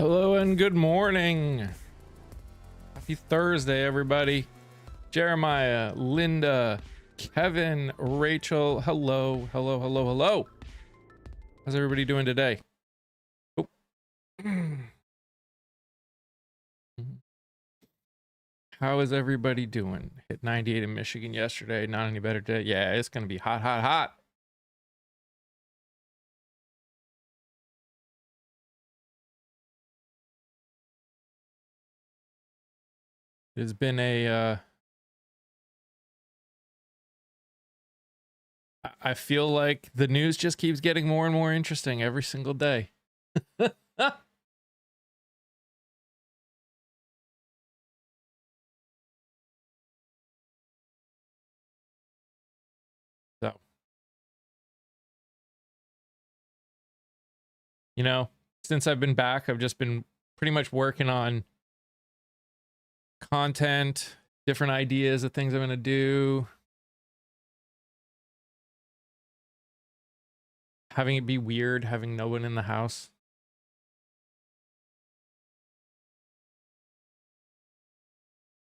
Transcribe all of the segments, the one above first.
Hello and good morning. Happy Thursday, everybody. Jeremiah, Linda, Kevin, Rachel. Hello, hello, hello, hello. How's everybody doing today? Oh. How is everybody doing? Hit 98 in Michigan yesterday. Not any better today. Yeah, it's going to be hot, hot, hot. It's been a I feel like the news just keeps getting more and more interesting every single day. So, you know, since I've been back, I've just been pretty much working on content, different ideas of things I'm going to do. Having it be weird, having no one in the house.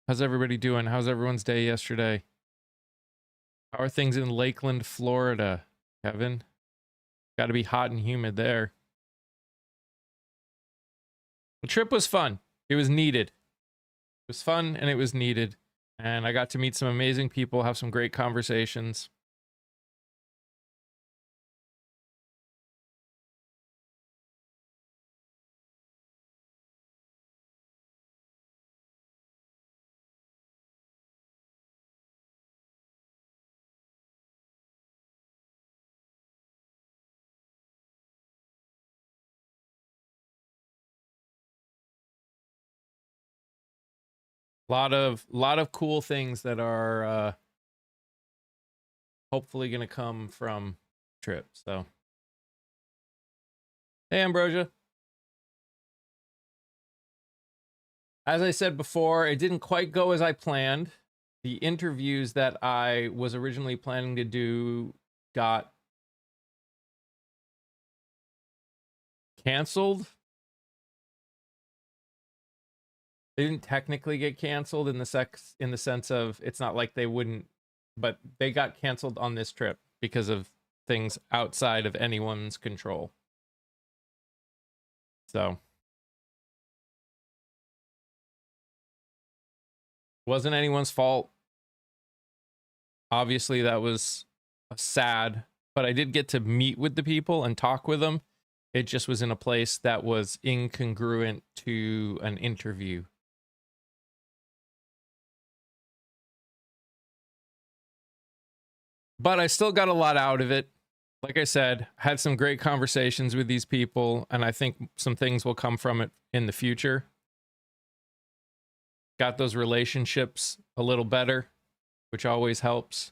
How's everybody doing? How's everyone's day yesterday? How are things in Lakeland, Florida, Kevin? Got to be hot and humid there. The trip was fun. It was needed. It was fun and it was needed. And I got to meet some amazing people, have some great conversations. Lot of cool things that are hopefully going to come from trip. So, hey, Ambrosia. As I said before, it didn't quite go as I planned. The interviews that I was originally planning to do got canceled. They didn't technically get canceled in the sense of it's not like they wouldn't, but they got canceled on this trip because of things outside of anyone's control. So, wasn't anyone's fault. Obviously, that was sad, but I did get to meet with the people and talk with them. It just was in a place that was incongruent to an interview. But I still got a lot out of it. Like I said, had some great conversations with these people, and I think some things will come from it in the future. Got those relationships a little better, which always helps.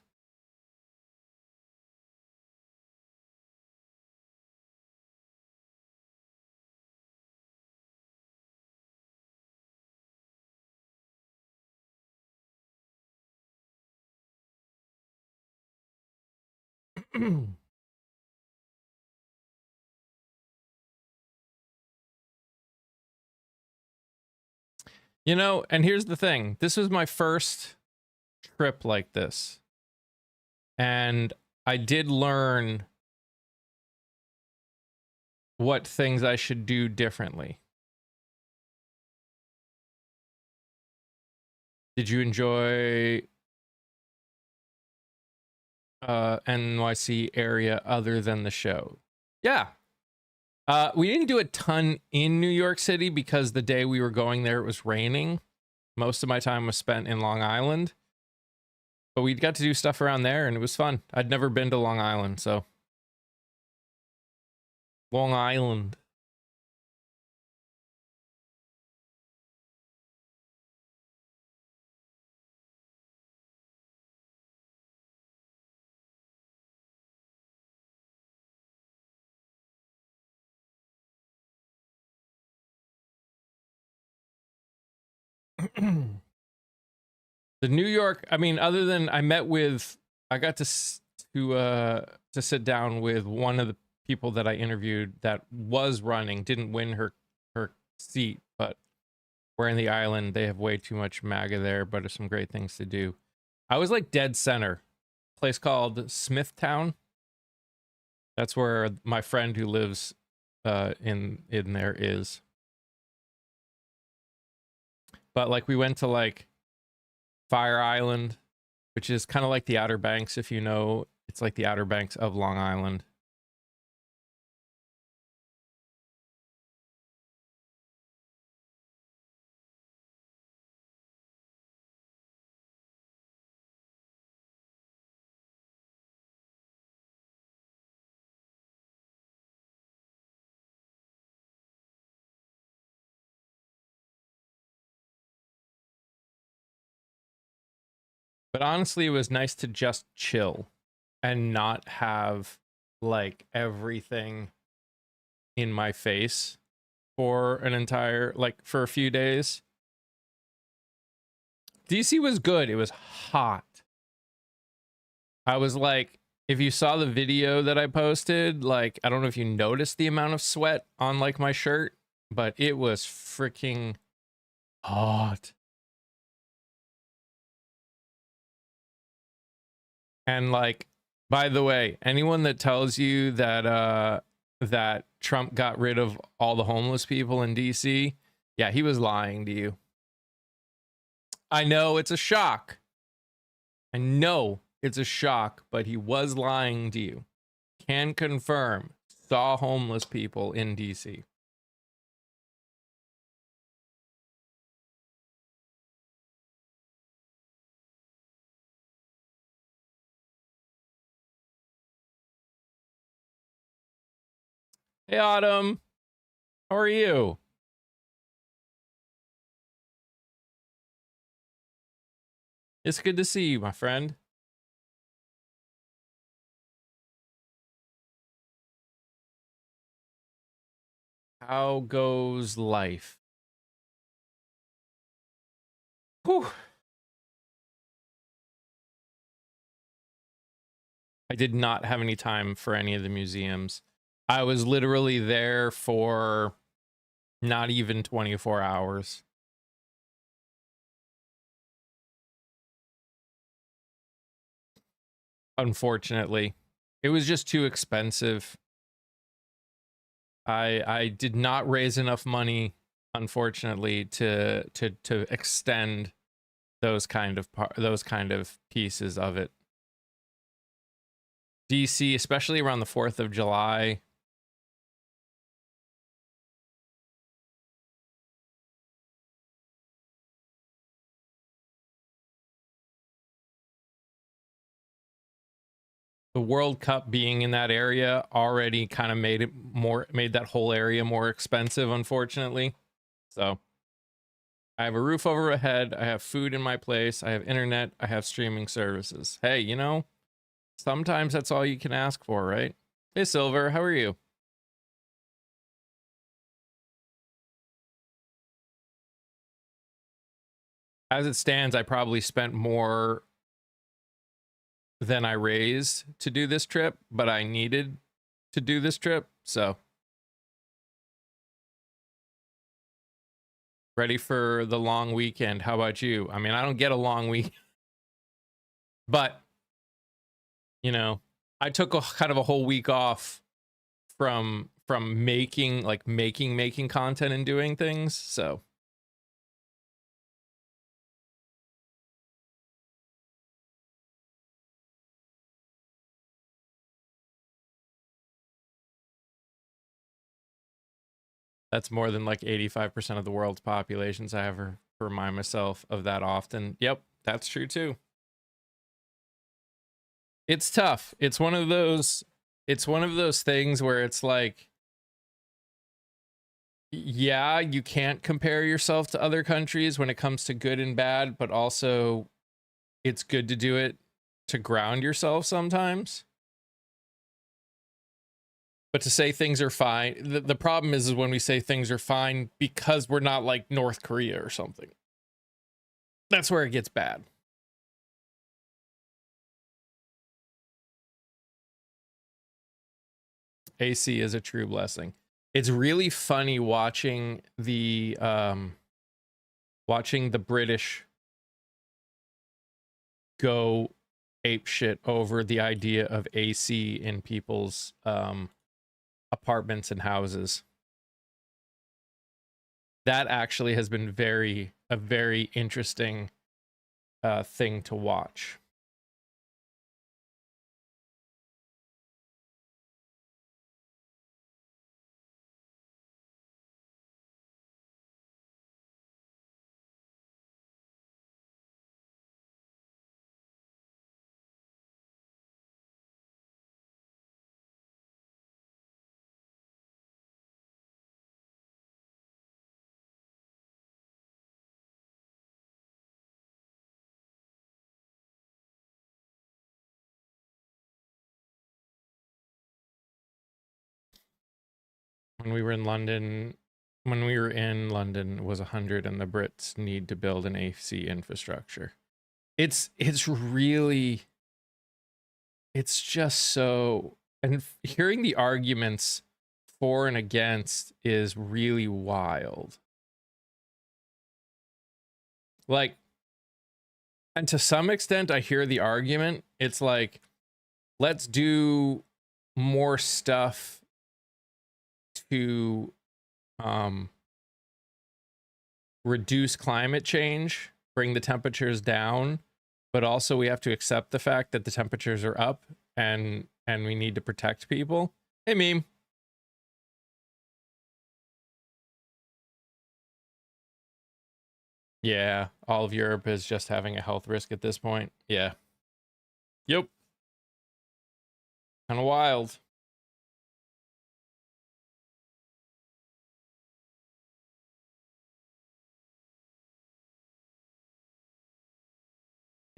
You know, and here's the thing. This was my first trip like this. And I did learn what things I should do differently. Did you enjoy NYC area other than the show? Yeah. We didn't do a ton in New York City because the day we were going there, it was raining. Most of my time was spent in Long Island. But we got to do stuff around there, and it was fun. I'd never been to Long Island, so. Long Island. The New York, I mean, other than I got to sit down with one of the people that I interviewed that was running, didn't win her seat, but we're in the island. They have way too much MAGA there, but there's some great things to do. I was like dead center. A place called Smithtown. That's where my friend who lives in there is. But like we went to like Fire Island, which is kind of like the Outer Banks, if you know. It's like the Outer Banks of Long Island. But honestly, it was nice to just chill and not have like everything in my face for an entire, like for a few days. DC was good. It was hot. I was like, if you saw the video that I posted, like, I don't know if you noticed the amount of sweat on like my shirt, but it was freaking hot. And like, by the way, anyone that tells you that that Trump got rid of all the homeless people in DC, yeah, he was lying to you. I know it's a shock. I know it's a shock, but he was lying to you. Can confirm. Saw homeless people in DC. Hey, Autumn. How are you? It's good to see you, my friend. How goes life? Whew. I did not have any time for any of the museums. I was literally there for not even 24 hours. Unfortunately, it was just too expensive. I did not raise enough money, unfortunately, to extend those kind of pieces of it. DC, especially around the 4th of July. The World Cup being in that area already kind of made that whole area more expensive, unfortunately. So I have a roof over my head, I have food in my place, I have internet, I have streaming services. Hey, you know, sometimes that's all you can ask for, right? Hey Silver, how are you? As it stands, I probably spent more than I raised to do this trip, but I needed to do this trip, so ready for the long weekend. How about you? I mean, I don't get a long week, but you know, I took a kind of a whole week off from making content and doing things, so that's more than like 85% of the world's populations. I have to remind myself of that often. Yep, that's true too. It's tough. It's one of those things where it's like, yeah, you can't compare yourself to other countries when it comes to good and bad, but also it's good to do it to ground yourself sometimes. But to say things are fine, the problem is when we say things are fine because we're not like North Korea or something. That's where it gets bad. AC is a true blessing. It's really funny watching the British go ape shit over the idea of AC in people's apartments and houses. That actually has been a very interesting thing to watch. When we were in London, it was 100, and the Brits need to build an AC infrastructure. It's really, it's just so, and hearing the arguments for and against is really wild. Like, and to some extent, I hear the argument. It's like, let's do more stuff to reduce climate change, bring the temperatures down, but also we have to accept the fact that the temperatures are up and we need to protect people. Hey, meme. Yeah, all of Europe is just having a health risk at this point. Yeah. Yep. Kind of wild.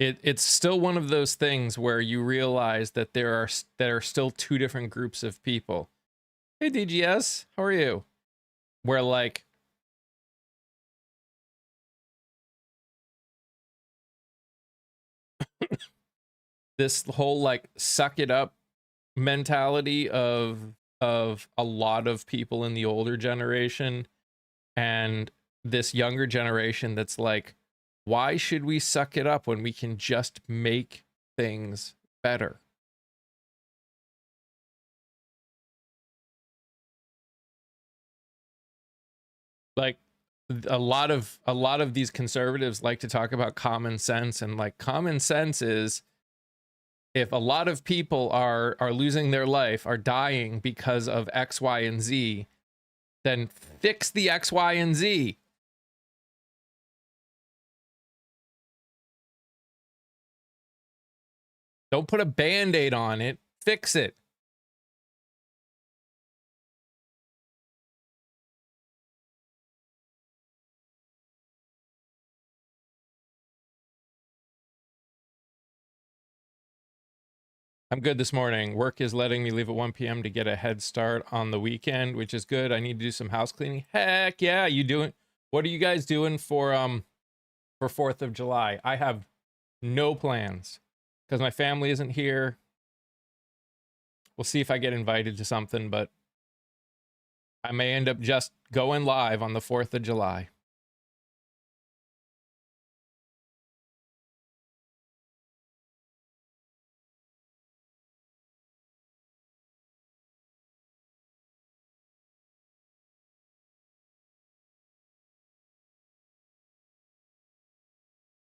It's still one of those things where you realize that there are still two different groups of people. Hey, DGS, how are you? Where like this whole like suck it up mentality of a lot of people in the older generation and this younger generation that's like, why should we suck it up when we can just make things better? Like a lot of these conservatives like to talk about common sense, and like common sense is if a lot of people are losing their life, are dying because of X, Y, and Z, then fix the X, Y, and Z. Don't put a band-aid on it. Fix it. I'm good this morning. Work is letting me leave at 1 p.m. to get a head start on the weekend, which is good. I need to do some house cleaning. Heck yeah, you doing? What are you guys doing for 4th of July? I have no plans because my family isn't here. We'll see if I get invited to something, but I may end up just going live on the 4th of July.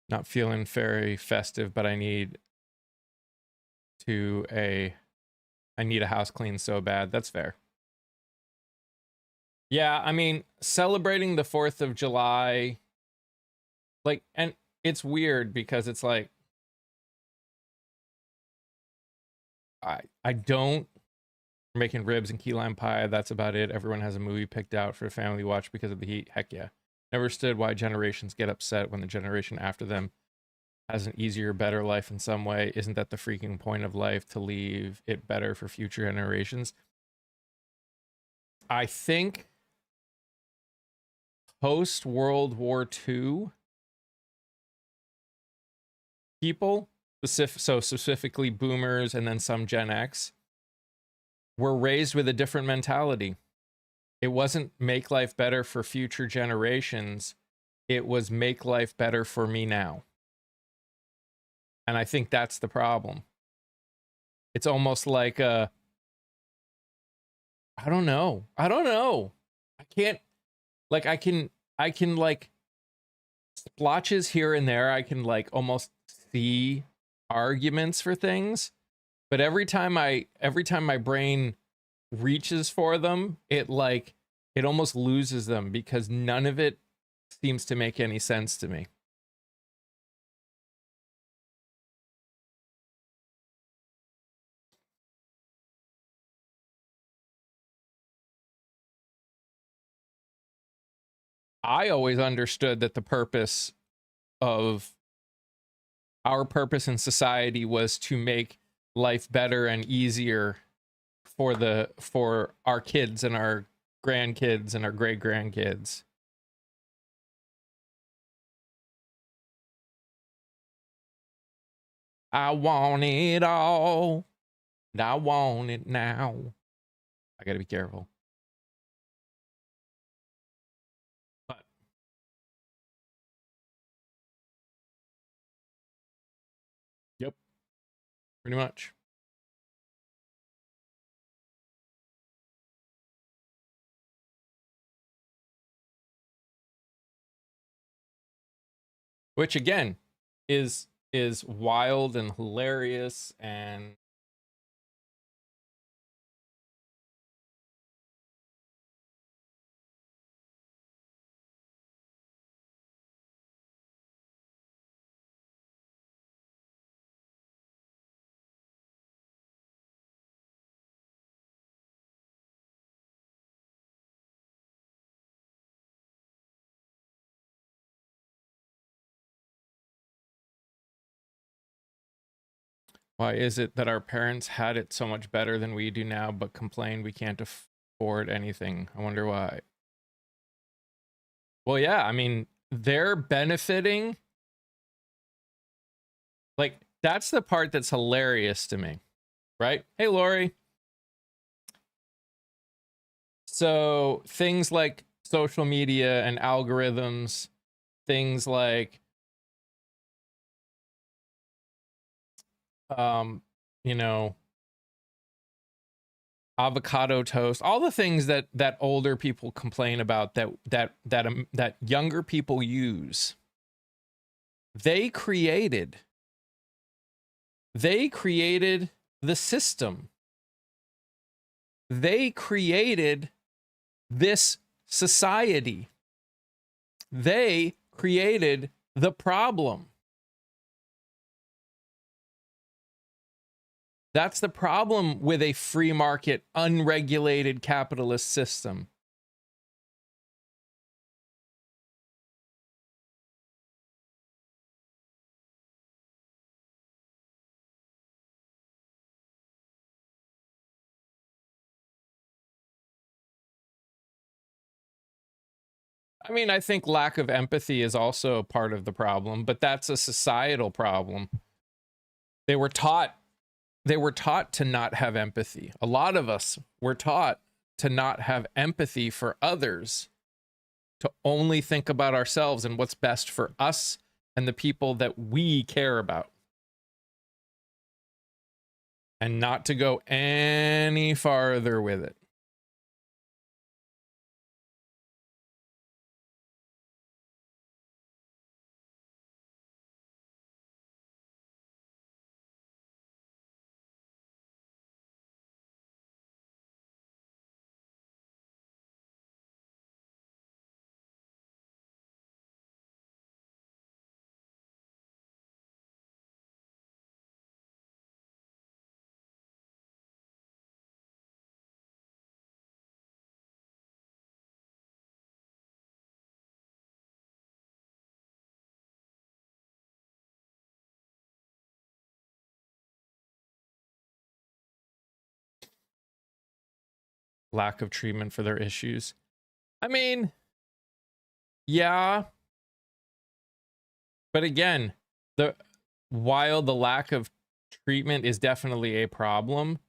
Not feeling very festive, but I need a house clean so bad. That's fair. Yeah, I mean, celebrating the 4th of July, like, and it's weird because it's like, I don't, making ribs and key lime pie. That's about it. Everyone has a movie picked out for a family watch because of the heat. Heck yeah. Never understood why generations get upset when the generation after them has an easier, better life in some way. Isn't that the freaking point of life, to leave it better for future generations? I think post World War II people, specifically boomers and then some Gen X, were raised with a different mentality. It wasn't make life better for future generations. It was make life better for me now. And I think that's the problem. It's almost like I don't know. I don't know. I can't, like, I can like splotches here and there. I can like almost see arguments for things, but every time my brain reaches for them, it almost loses them because none of it seems to make any sense to me. I always understood that the purpose of our purpose in society was to make life better and easier for our kids and our grandkids and our great grandkids. I want it all, and I want it now. I gotta be careful. But yep, pretty much. Which again is wild and hilarious and why is it that our parents had it so much better than we do now, but complain we can't afford anything? I wonder why. Well, yeah, I mean, they're benefiting. Like, that's the part that's hilarious to me, right? Hey, Lori. So things like social media and algorithms, things like, you know, avocado toast, all the things that older people complain about that younger people use. They created the system. They created this society. They created the problem. That's the problem with a free market, unregulated capitalist system. I mean, I think lack of empathy is also part of the problem, but that's a societal problem. They were taught to not have empathy. A lot of us were taught to not have empathy for others, to only think about ourselves and what's best for us and the people that we care about, and not to go any farther with it. Lack of treatment for their issues. I mean, yeah. But again, while the lack of treatment is definitely a problem,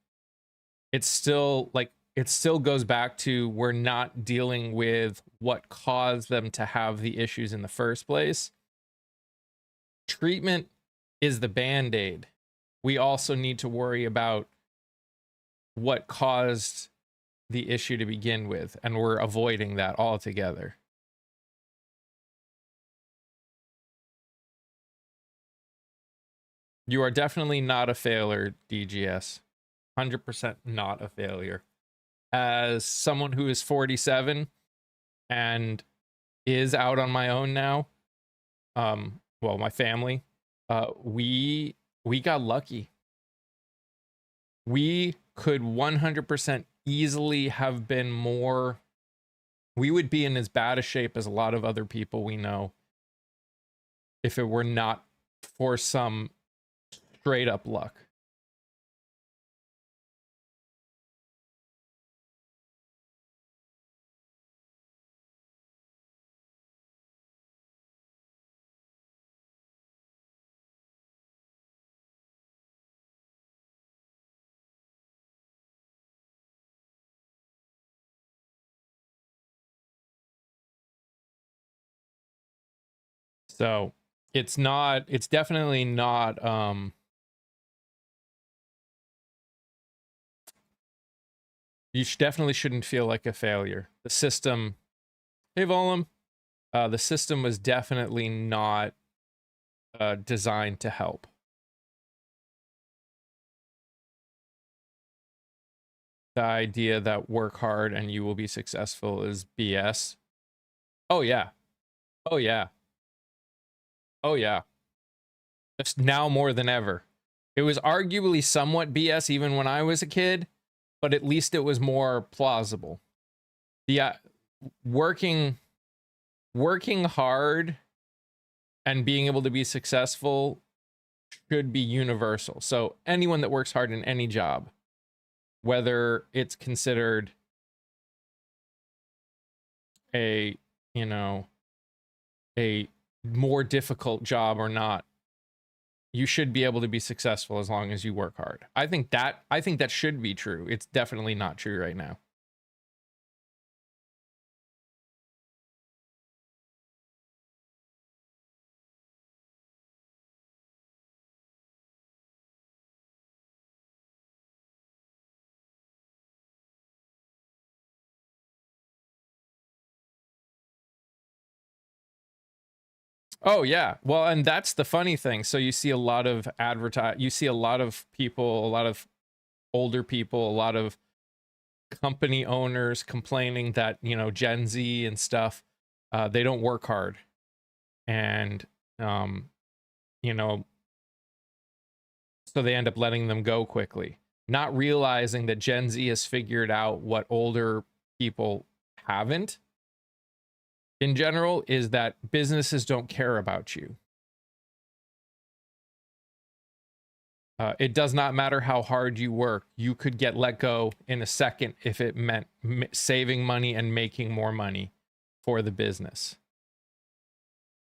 it's still like it still goes back to we're not dealing with what caused them to have the issues in the first place. Treatment is the band-aid. We also need to worry about what caused the issue to begin with, and we're avoiding that altogether. You are definitely not a failure, DGS. 100% not a failure. As someone who is 47 and is out on my own now, well, my family, we got lucky. We could 100% easily have been more, we would be in as bad a shape as a lot of other people we know if it were not for some straight up luck. So it's definitely not, you definitely shouldn't feel like a failure. The system, hey Volum, the system was definitely not designed to help. The idea that work hard and you will be successful is BS. Oh yeah. Oh yeah. Oh yeah. Just now more than ever. It was arguably somewhat BS even when I was a kid, but at least it was more plausible. Yeah, working hard and being able to be successful should be universal. So anyone that works hard in any job, whether it's considered a, you know, a more difficult job or not, you should be able to be successful as long as you work hard. I think that should be true. It's definitely not true right now. Oh yeah. Well, and that's the funny thing. So you see a lot of you see a lot of people, a lot of older people, a lot of company owners complaining that, you know, Gen Z and stuff, they don't work hard. And you know, so they end up letting them go quickly, not realizing that Gen Z has figured out what older people haven't in general, is that businesses don't care about you. It does not matter how hard you work. You could get let go in a second if it meant saving money and making more money for the business.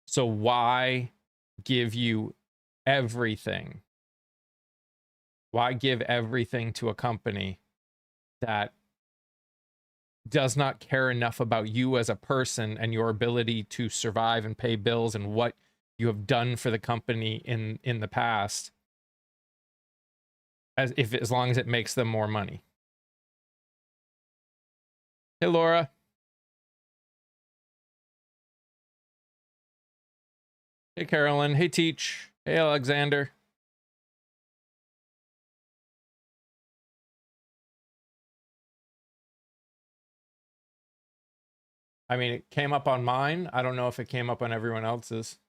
So why give you everything? Why give everything to a company that does not care enough about you as a person and your ability to survive and pay bills and what you have done for the company in the past, as long as it makes them more money? Hey Laura. Hey Carolyn. Hey Teach. Hey Alexander. I mean, it came up on mine. I don't know if it came up on everyone else's.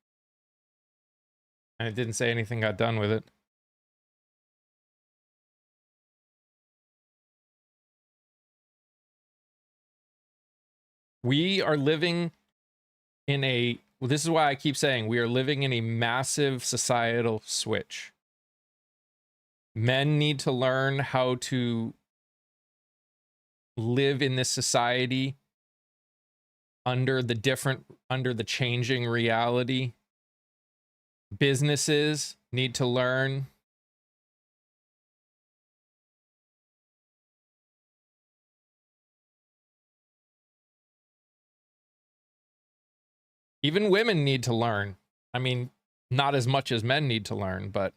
And it didn't say anything got done with it. We are living in a, well, this is why I keep saying we are living in a massive societal switch. Men need to learn how to live in this society under the changing reality. Businesses need to learn Even women need to learn. I mean, not as much as men need to learn, but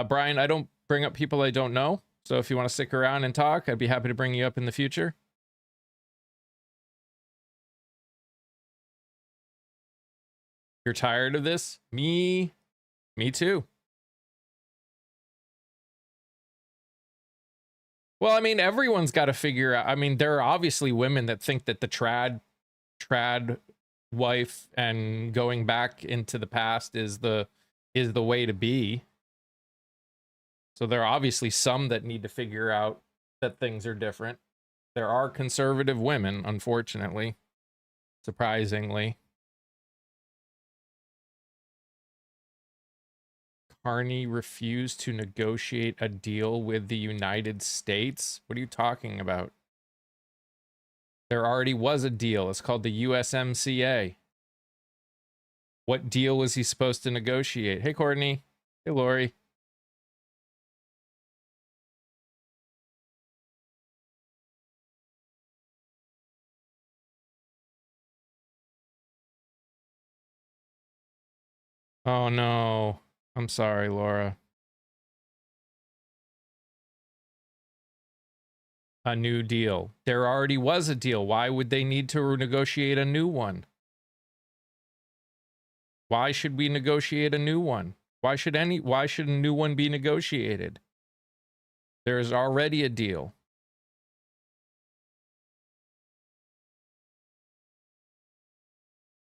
Brian, I don't bring up people I don't know. So if you want to stick around and talk, I'd be happy to bring you up in the future. You're tired of this? Me too. Well, I mean, everyone's got to figure out. I mean, there are obviously women that think that the trad wife and going back into the past is the way to be. So there are obviously some that need to figure out that things are different. There are conservative women, unfortunately, surprisingly. Carney refused to negotiate a deal with the United States. What are you talking about? There already was a deal. It's called the USMCA. What deal was he supposed to negotiate? Hey, Courtney. Hey, Lori. Oh, no. I'm sorry, Laura. A new deal. There already was a deal. Why would they need to negotiate a new one? Why should we negotiate a new one? Why should a new one be negotiated? There is already a deal.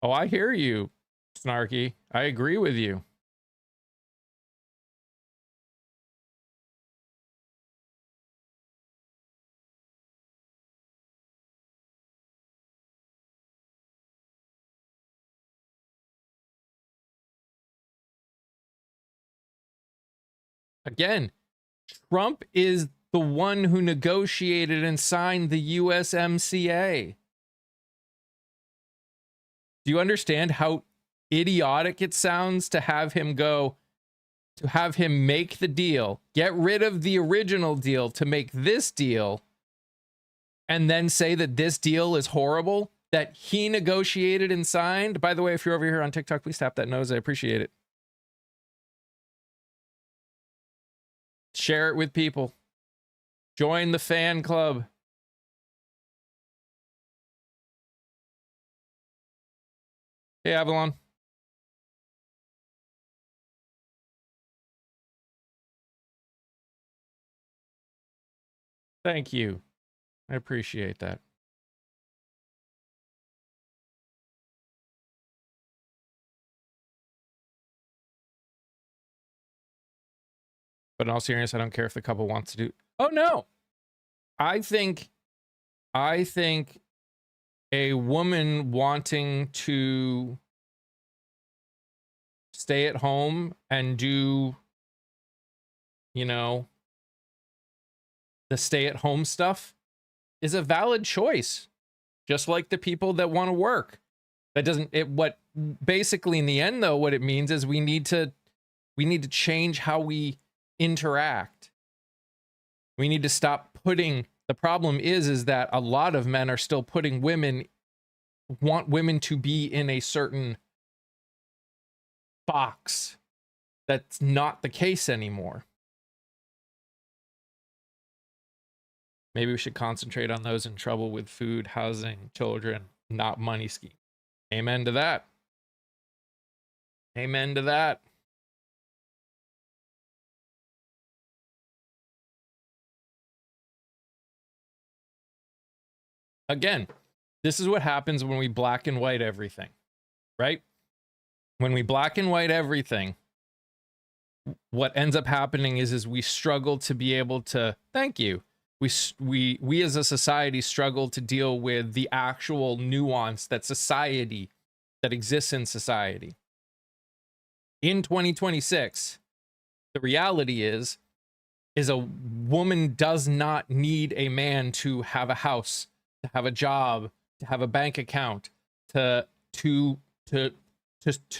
Oh, I hear you, Snarky. I agree with you. Again, Trump is the one who negotiated and signed the USMCA. Do you understand how idiotic it sounds to have him make the deal, get rid of the original deal to make this deal, and then say that this deal is horrible, that he negotiated and signed? By the way, if you're over here on TikTok, please tap that nose. I appreciate it. Share it with people. Join the fan club. Hey, Avalon. Thank you. I appreciate that. But in all seriousness, I don't care if the couple wants to do. Oh no. I think a woman wanting to stay at home and do, you know, the stay at home stuff is a valid choice. Just like the people that want to work. That doesn't what basically in the end though, what it means is we need to change how we interact. We need to stop putting, the problem is that a lot of men are still putting want women to be in a certain box. That's not the case anymore. Maybe we should concentrate on those in trouble with food, housing, children, not money scheme. Amen to that. Amen to that. Again, this is what happens when we black and white everything, right? When we black and white everything, what ends up happening is we struggle to be able to, thank you. We as a society struggle to deal with the actual nuance that exists in society. In 2026, the reality is a woman does not need a man to have a house, to have a job, to have a bank account, to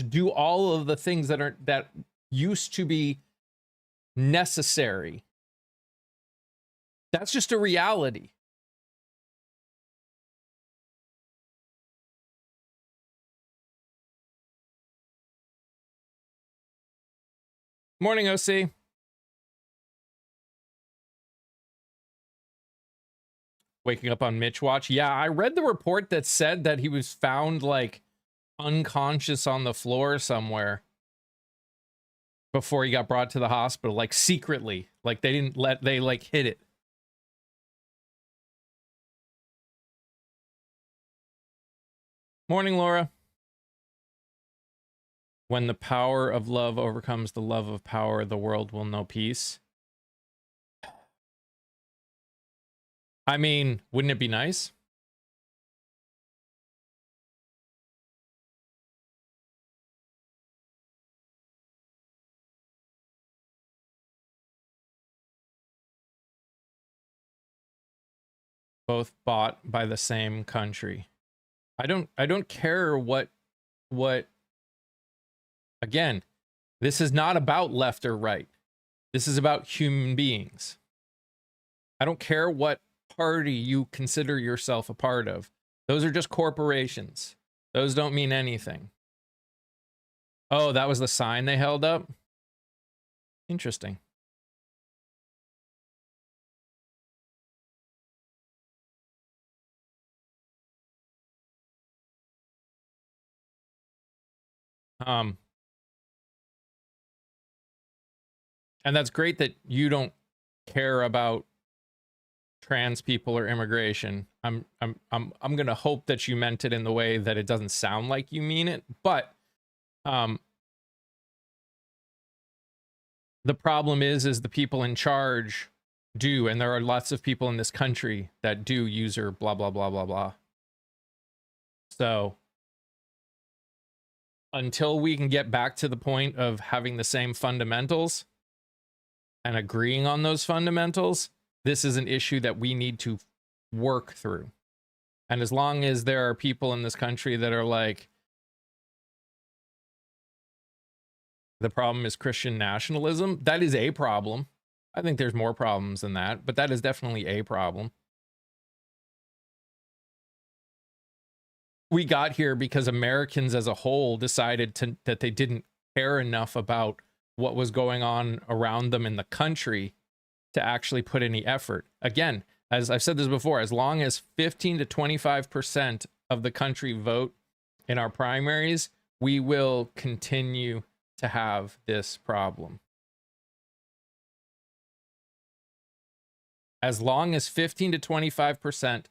do all of the things that used to be necessary. That's just a reality. Morning, OC. Waking up on Mitch watch. Yeah, I read the report that said that he was found like unconscious on the floor somewhere before he got brought to the hospital, like secretly. Like they like hid it. Morning, Laura. When the power of love overcomes the love of power, the world will know peace. I mean, wouldn't it be nice? Both bought by the same country. I don't care what again, this is not about left or right. This is about human beings. I don't care what party you consider yourself a part of. Those are just corporations. Those don't mean anything. Oh, that was the sign they held up? Interesting. And that's great that you don't care about trans people or immigration. I'm going to hope that you meant it in the way that it doesn't sound like you mean it, but the problem is the people in charge do, and there are lots of people in this country that do user blah blah blah blah blah. So until we can get back to the point of having the same fundamentals and agreeing on those fundamentals, this is an issue that we need to work through. And as long as there are people in this country that are like, the problem is Christian nationalism, that is a problem. I think there's more problems than that, but that is definitely a problem. We got here because Americans as a whole decided that they didn't care enough about what was going on around them in the country to actually put any effort. Again, as I've said this before, as long as 15 to 25% of the country vote in our primaries, we will continue to have this problem. As long as 15 to 25%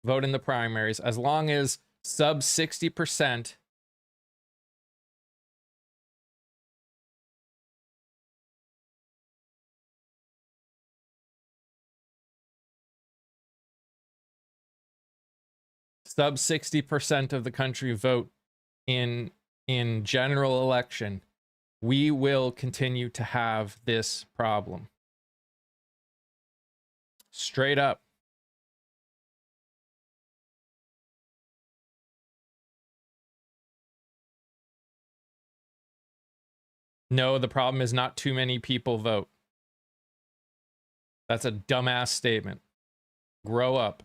vote in the primaries, as long as sub 60% sub 60% of the country vote in general election, we will continue to have this problem. Straight up. No, the problem is not too many people vote. That's a dumbass statement. Grow up.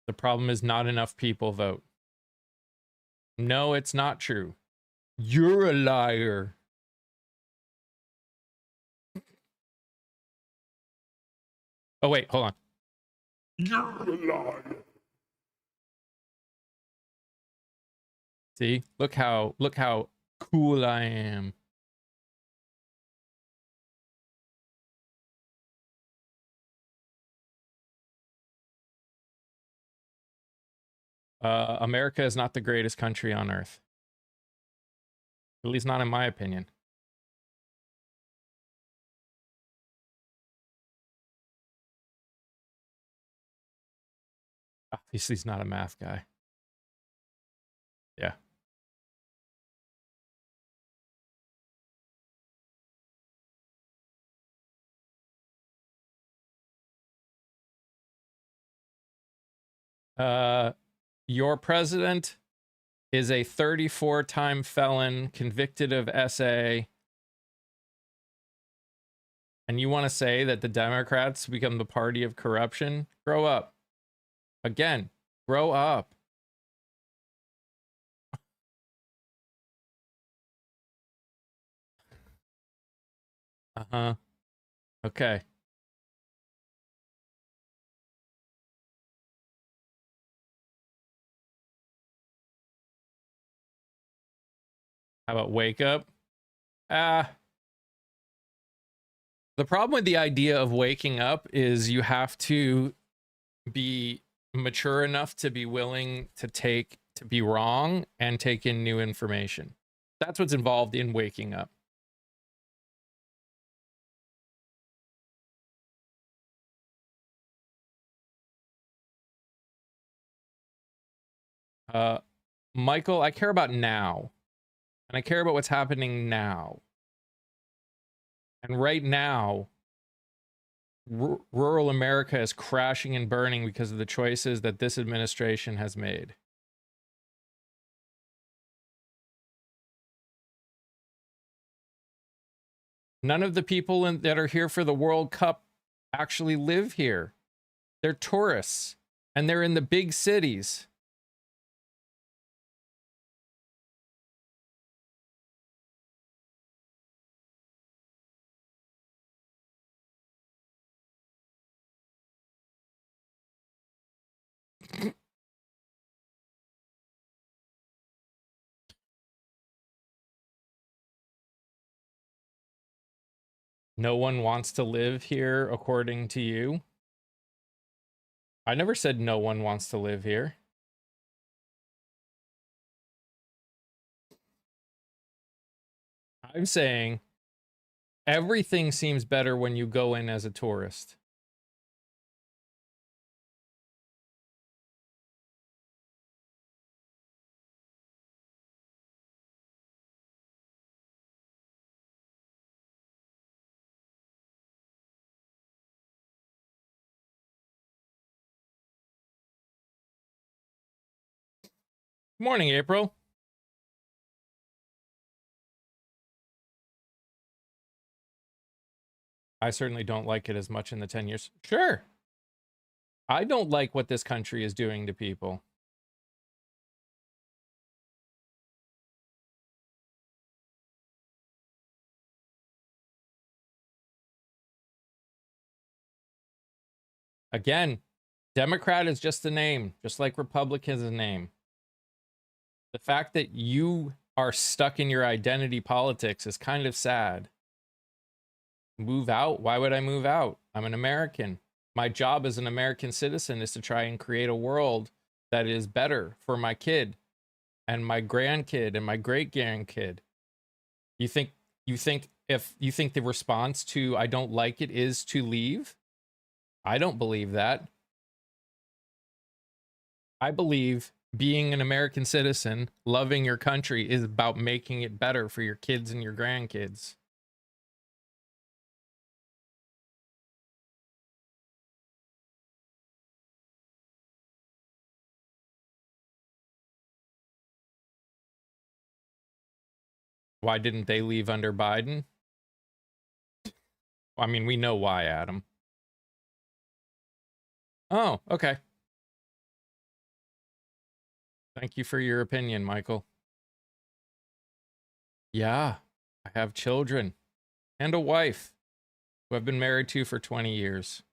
The problem is not enough people vote. No, it's not true. You're a liar. Oh, wait, hold on. You're a liar. See, look how cool I am. America is not the greatest country on earth. At least not in my opinion. Obviously, he's not a math guy. Yeah. Your president is a 34-time felon convicted of SA. And you want to say that the Democrats become the party of corruption? Grow up. Again, Grow up. Uh-huh. Okay. How about wake up? Ah, the problem with the idea of waking up is you have to be mature enough to be willing to be wrong and take in new information. That's what's involved in waking up. Uh, Michael, I care about now, and I care about what's happening now. And right now, rural America is crashing and burning because of the choices that this administration has made. None of the people that are here for the World Cup actually live here. They're tourists, and they're in the big cities. No one wants to live here, according to you. I never said no one wants to live here. I'm saying everything seems better when you go in as a tourist. Morning, April. I certainly don't like it as much in the 10 years. Sure. I don't like what this country is doing to people. Again, Democrat is just a name, just like Republican is a name. The fact that you are stuck in your identity politics is kind of sad. Move out? Why would I move out? I'm an American. My job as an American citizen is to try and create a world that is better for my kid and my grandkid and my great grandkid. You think the response to I don't like it is to leave? I don't believe that. I believe being an American citizen, loving your country is about making it better for your kids and your grandkids. Why didn't they leave under Biden? I mean, we know why, Adam. Oh, okay. Thank you for your opinion, Michael. Yeah, I have children and a wife who I've been married to for 20 years.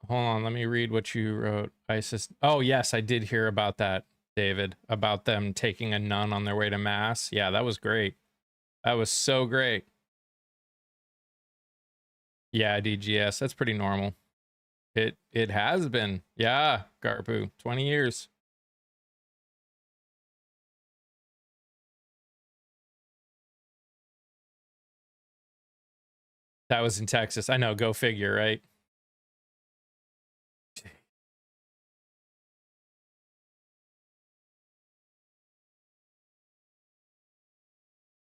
Hold on, let me read what you wrote. ISIS. Oh, yes, I did hear about that, David, about them taking a nun on their way to mass. Yeah, that was great. That was so great. Yeah, DGS, that's pretty normal. It has been. Yeah, Garpu, 20 years. That was in Texas. I know, go figure, right?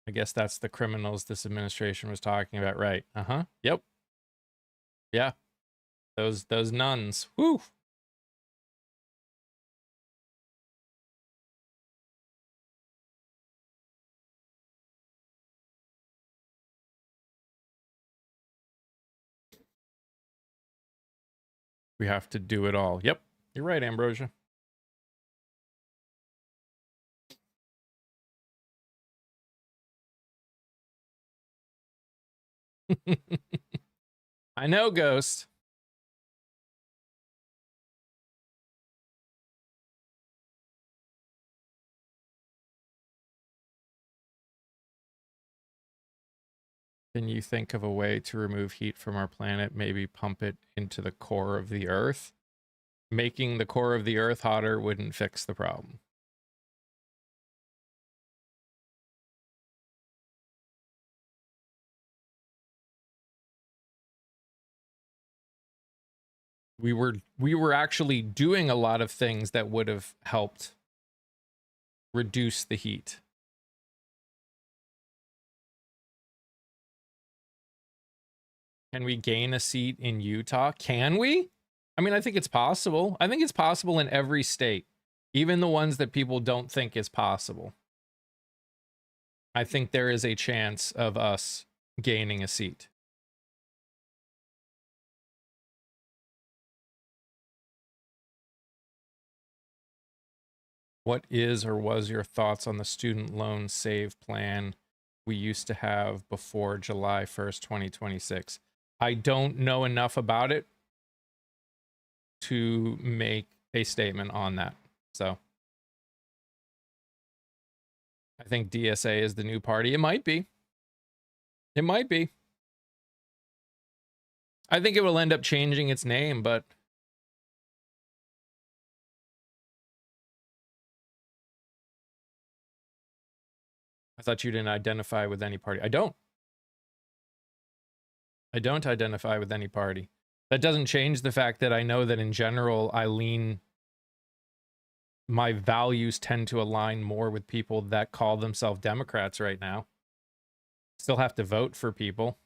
I guess that's the criminals this administration was talking about, right? Yep. Yeah. Those nuns. Woo. We have to do it all. Yep. You're right, Ambrosia. I know, Ghost. Can you think of a way to remove heat from our planet? Maybe pump it into the core of the Earth? Making the core of the Earth hotter wouldn't fix the problem. We were actually doing a lot of things that would have helped reduce the heat. Can we gain a seat in Utah? Can we? I mean, I think it's possible. I think it's possible in every state, even the ones that people don't think is possible. I think there is a chance of us gaining a seat. What is or was your thoughts on the student loan save plan we used to have before July 1st, 2026? I don't know enough about it to make a statement on that. So I think DSA is the new party. It might be. It might be. I think it will end up changing its name, but I thought you didn't identify with any party. I don't. I don't identify with any party. That doesn't change the fact that I know that in general, my values tend to align more with people that call themselves Democrats right now. Still have to vote for people.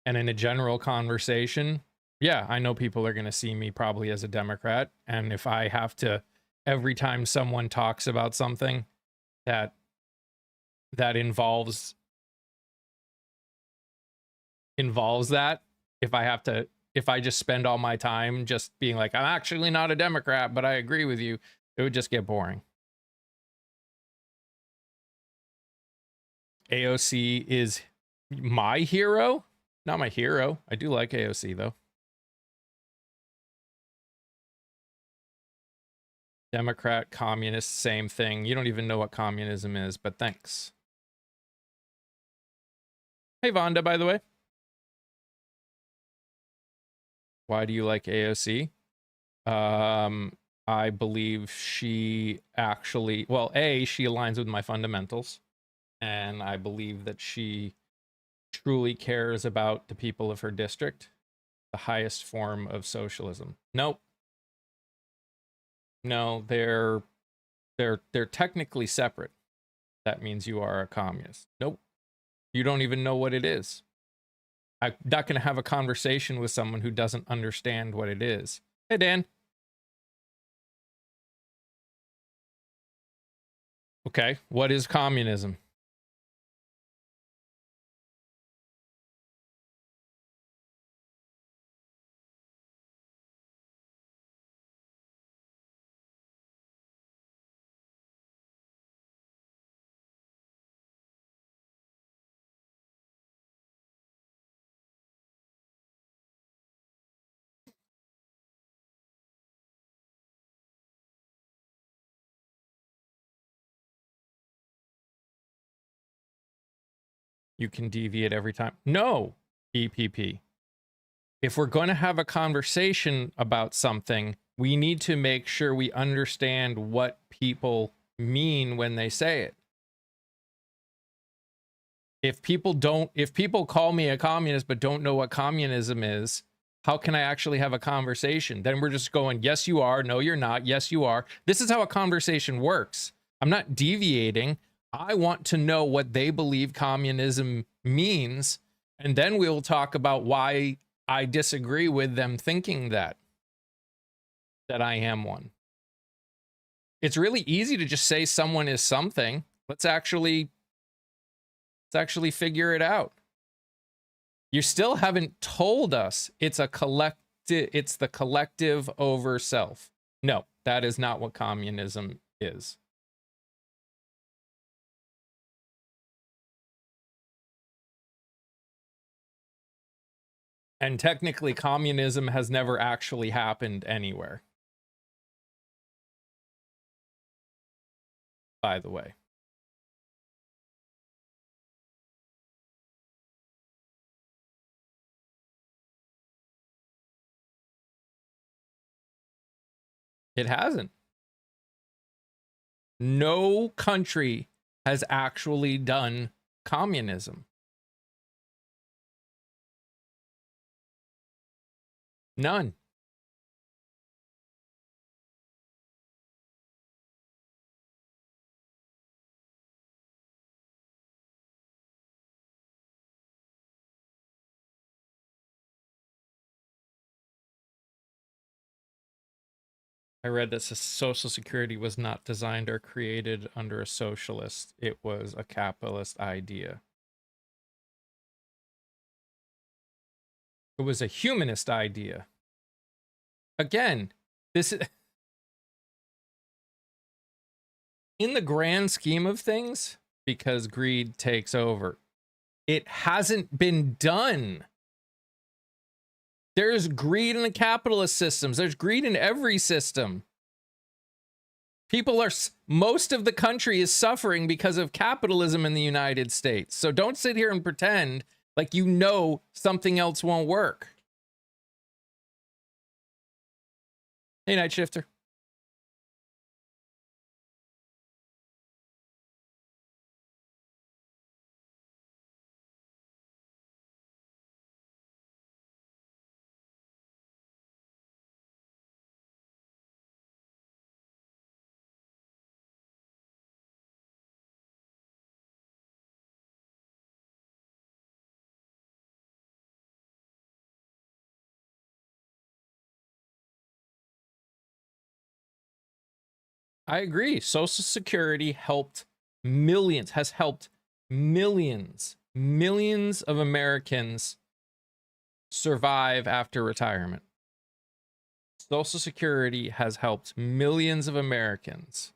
And in a general conversation, yeah, I know people are going to see me probably as a Democrat. And if I have to, every time someone talks about something that involves that, if I just spend all my time just being like, I'm actually not a Democrat, but I agree with you, it would just get boring. AOC is my hero? Not my hero. I do like AOC though. Democrat, communist, same thing. You don't even know what communism is, but thanks. Hey, Vonda, by the way. Why do you like AOC? I believe she actually, well, she aligns with my fundamentals. And I believe that she truly cares about the people of her district. The highest form of socialism. Nope. No, they're technically separate. That means you are a communist. Nope. You don't even know what it is. I'm not going to have a conversation with someone who doesn't understand what it is. Hey, Dan. Okay, what is communism? You can deviate every time. No, EPP. If we're going to have a conversation about something, we need to make sure we understand what people mean when they say it. If people call me a communist but don't know what communism is, how can I actually have a conversation? Then we're just going, yes, you are. No, you're not. Yes, you are. This is how a conversation works. I'm not deviating. I want to know what they believe communism means, and then we'll talk about why I disagree with them thinking that I am one. It's really easy to just say someone is something. Let's actually figure it out. You still haven't told us it's a it's the collective over self. No, that is not what communism is. And technically, communism has never actually happened anywhere. By the way. It hasn't. No country has actually done communism. None. I read that Social Security was not designed or created under a socialist. It was a capitalist idea. It was a humanist idea. Again, this is in the grand scheme of things, because greed takes over. It hasn't been done. There's greed in the capitalist systems. There's greed in every system. People are, most of the country is suffering because of capitalism in the United States. So don't sit here and pretend like you know something else won't work. Hey, Night Shifter. I agree. Social Security helped millions, has helped millions of Americans survive after retirement. Social Security has helped millions of Americans.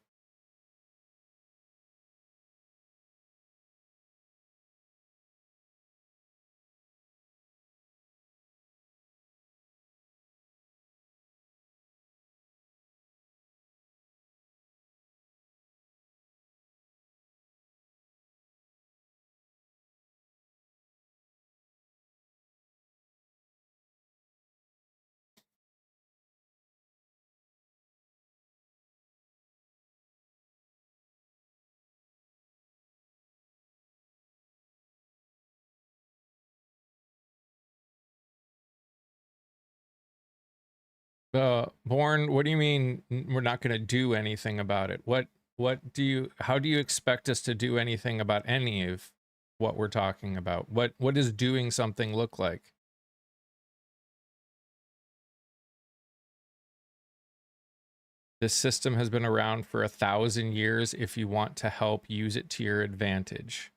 Born, what do you mean we're not going to do anything about it? How do you expect us to do anything about any of what we're talking about? What does doing something look like? This system has been around for 1,000 years. If you want to help, use it to your advantage.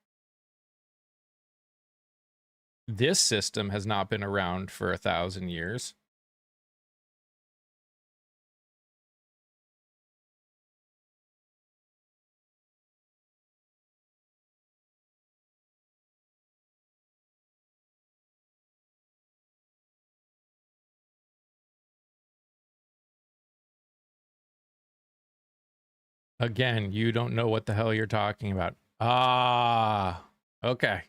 This system has not been around for 1,000 years. Again, you don't know what the hell you're talking about. Ah, okay.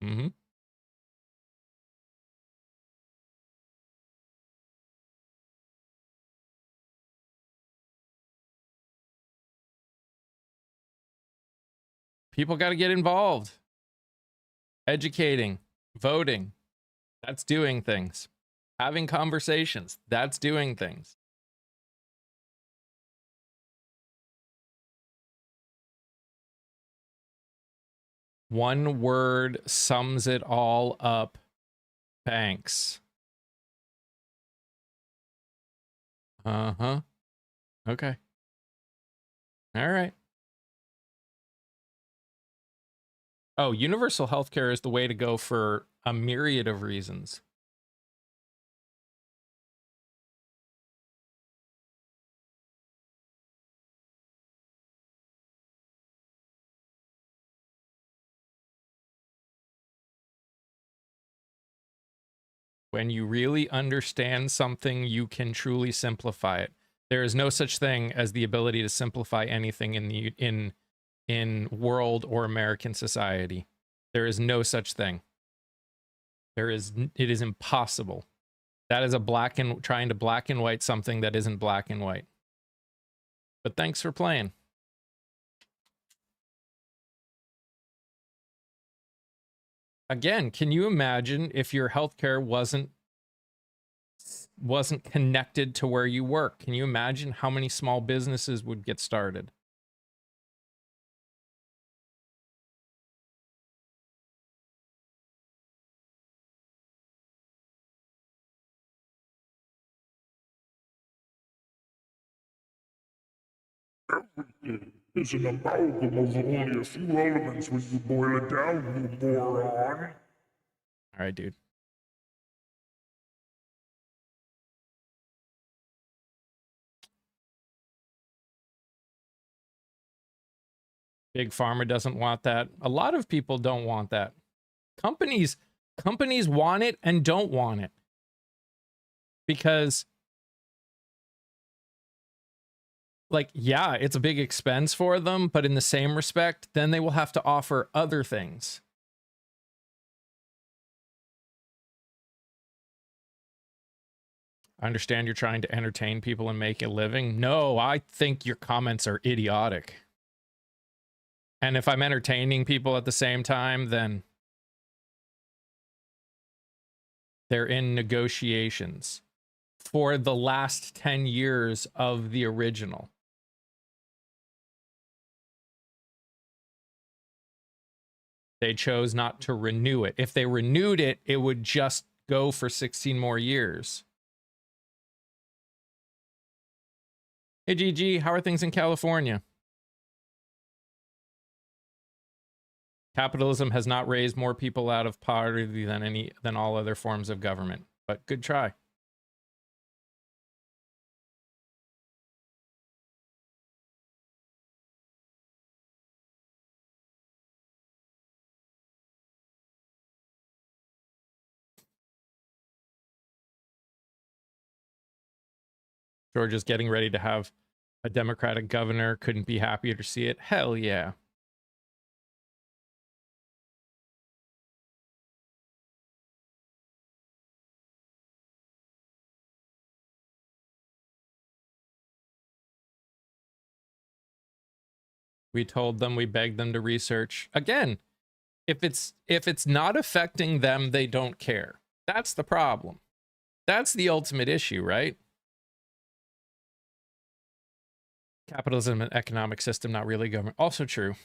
Mm-hmm. People got to get involved. Educating, voting, that's doing things. Having conversations, that's doing things. One word sums it all up. Banks. Uh-huh. Okay. All right. Oh, universal healthcare is the way to go for a myriad of reasons. When you really understand something, you can truly simplify it. There is no such thing as the ability to simplify anything in world or American society. There is no such thing. It is impossible. That is trying to black and white something that isn't black and white. But thanks for playing. Again, can you imagine if your healthcare wasn't connected to where you work? Can you imagine how many small businesses would get started? Everything is an amalgam of only a few elements when you boil it down, you moron. All right, dude. Big Pharma doesn't want that. A lot of people don't want that. Companies want it and don't want it. Because like, yeah, it's a big expense for them, but in the same respect, then they will have to offer other things. I understand you're trying to entertain people and make a living. No, I think your comments are idiotic. And if I'm entertaining people at the same time, then they're in negotiations for the last 10 years of the original. They chose not to renew it. If they renewed it, it would just go for 16 more years. Hey, GG, how are things in California? Capitalism has not raised more people out of poverty than all other forms of government, but good try. Georgia's getting ready to have a Democratic governor. Couldn't be happier to see it. Hell yeah. We told them, we begged them to research. Again, if it's not affecting them, they don't care. That's the problem. That's the ultimate issue, right? Capitalism and economic system, not really government. Also true.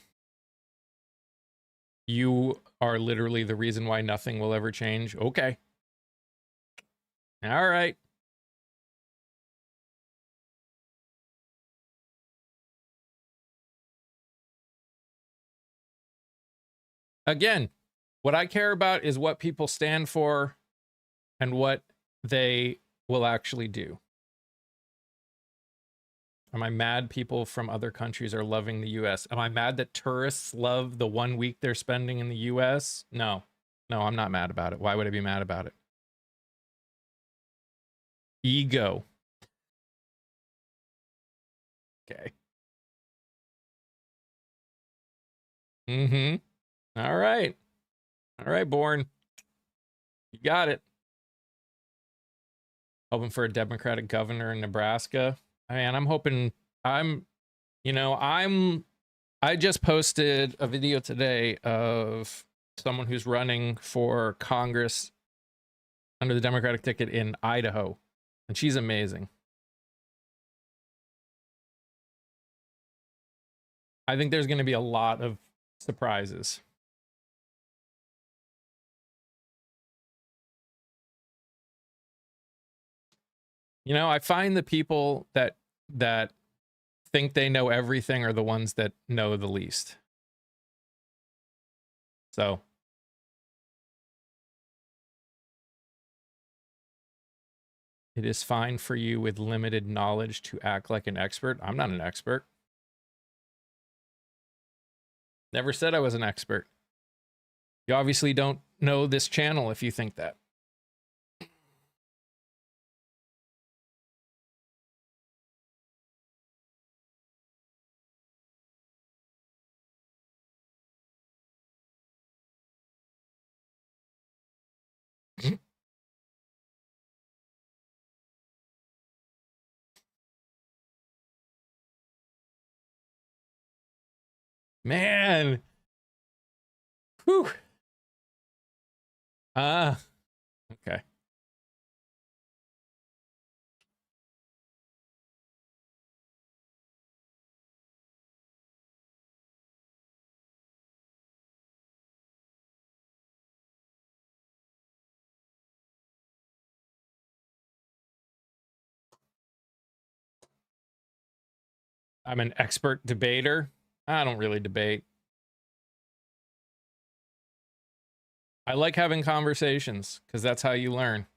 You are literally the reason why nothing will ever change. Okay. All right. Again, what I care about is what people stand for and what they will actually do. Am I mad people from other countries are loving the US? Am I mad that tourists love the 1 week they're spending in the US? No. No, I'm not mad about it. Why would I be mad about it? Ego. Okay. Mm-hmm. All right. All right, Born. You got it. Hoping for a Democratic governor in Nebraska. Man, I'm hoping I just posted a video today of someone who's running for Congress under the Democratic ticket in Idaho, and she's amazing. I think there's going to be a lot of surprises. You know, I find the people that think they know everything are the ones that know the least. So it is fine for you with limited knowledge to act like an expert. I'm not an expert. Never said I was an expert. You obviously don't know this channel if you think that. Man. Whew. Okay. I'm an expert debater. I don't really debate. I like having conversations because that's how you learn.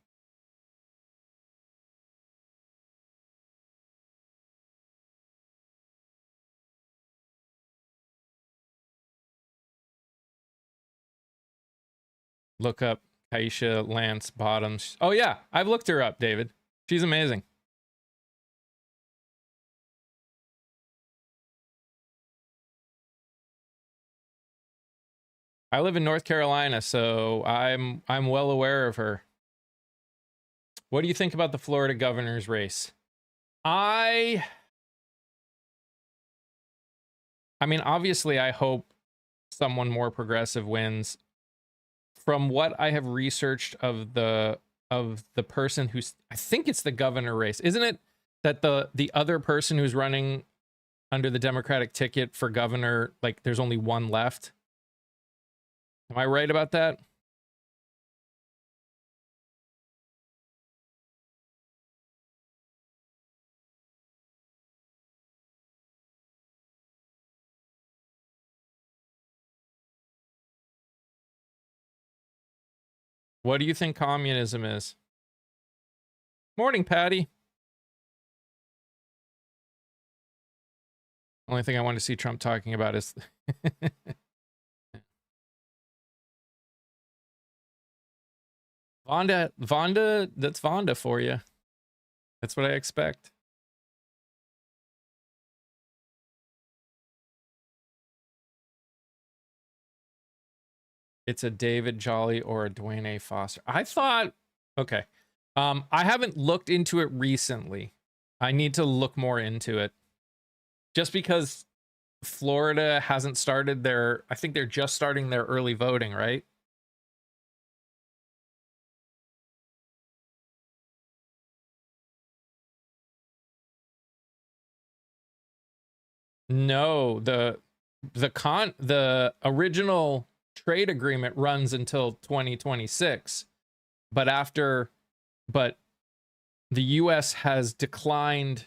Look up Kaisha Lance Bottoms. Oh, yeah. I've looked her up, David. She's amazing. I live in North Carolina, so I'm well aware of her. What do you think about the Florida governor's race? I mean, obviously I hope someone more progressive wins. From what I have researched of the person who's, I think it's the governor race. Isn't it that the other person who's running under the Democratic ticket for governor, like there's only one left? Am I right about that? What do you think communism is? Morning, Patty. Only thing I want to see Trump talking about is Vonda, that's Vonda for you. That's what I expect. It's a David Jolly or a Dwayne A. Foster. I thought, okay. I haven't looked into it recently. I need to look more into it. Just because Florida hasn't started their, I think they're just starting their early voting, right? No, the original trade agreement runs until 2026, but but the US has declined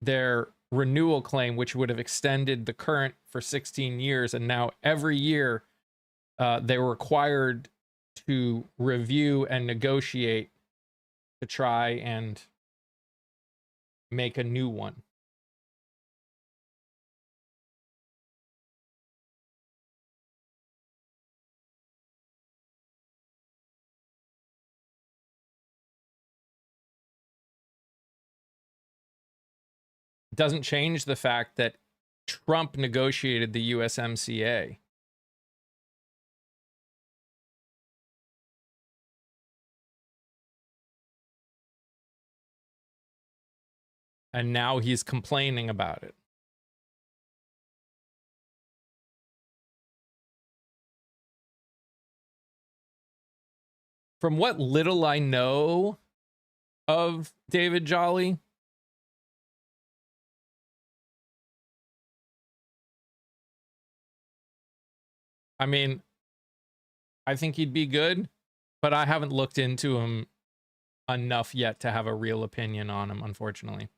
their renewal claim, which would have extended the current for 16 years, and now every year they're required to review and negotiate to try and make a new one. Doesn't change the fact that Trump negotiated the USMCA. And now he's complaining about it. From what little I know of David Jolly, I mean, I think he'd be good, but I haven't looked into him enough yet to have a real opinion on him, unfortunately.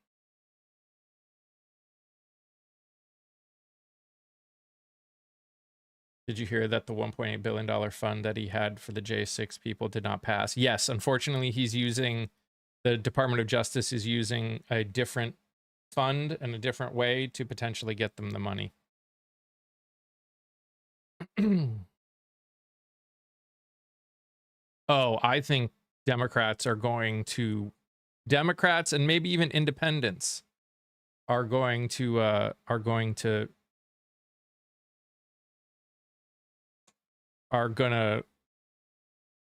Did you hear that the $1.8 billion fund that he had for the J6 people did not pass? Yes, unfortunately, the Department of Justice is using a different fund and a different way to potentially get them the money. Oh, I think Democrats and maybe even independents are going to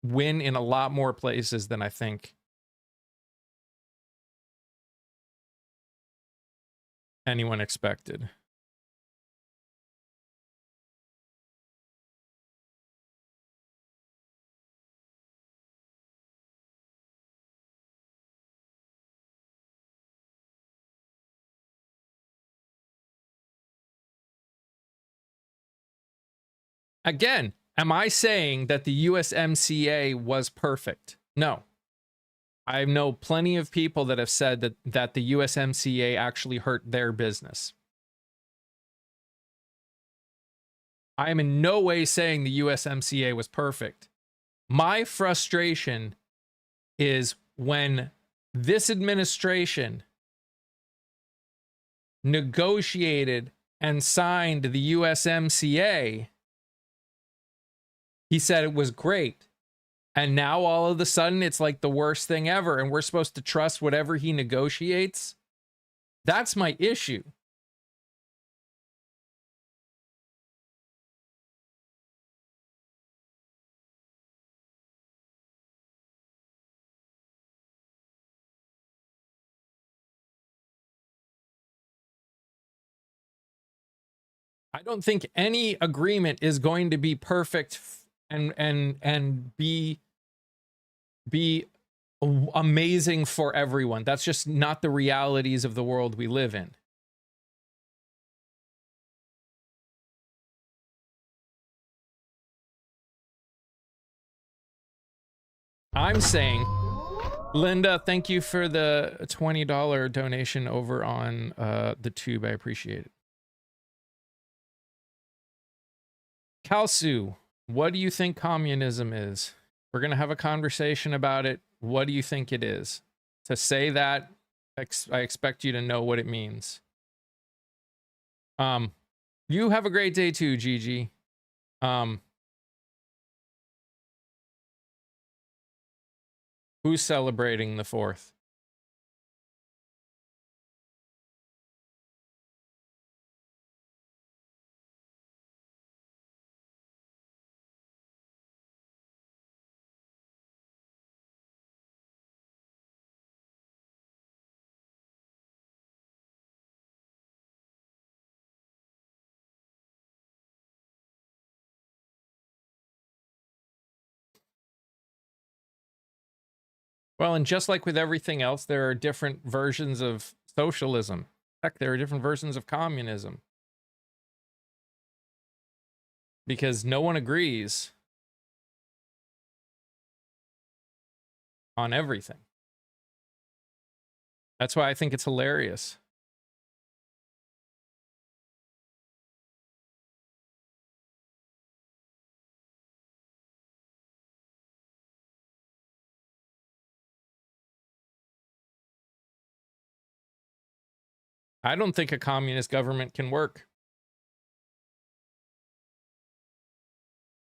win in a lot more places than I think anyone expected. Again, am I saying that the USMCA was perfect? No. I know plenty of people that have said that the USMCA actually hurt their business. I am in no way saying the USMCA was perfect. My frustration is when this administration negotiated and signed the USMCA, he said it was great. And now all of a sudden it's like the worst thing ever, and we're supposed to trust whatever he negotiates. That's my issue. I don't think any agreement is going to be perfect and be amazing for everyone. That's just not the realities of the world we live in. I'm saying, Linda, thank you for the $20 donation over on the tube. I appreciate it. Kalsu, what do you think communism is? We're going to have a conversation about it. What do you think it is? To say that, I expect you to know what it means. You have a great day too, Gigi. Who's celebrating the 4th? Well, and just like with everything else, there are different versions of socialism. Heck, there are different versions of communism. Because no one agrees on everything. That's why I think it's hilarious. I don't think a communist government can work.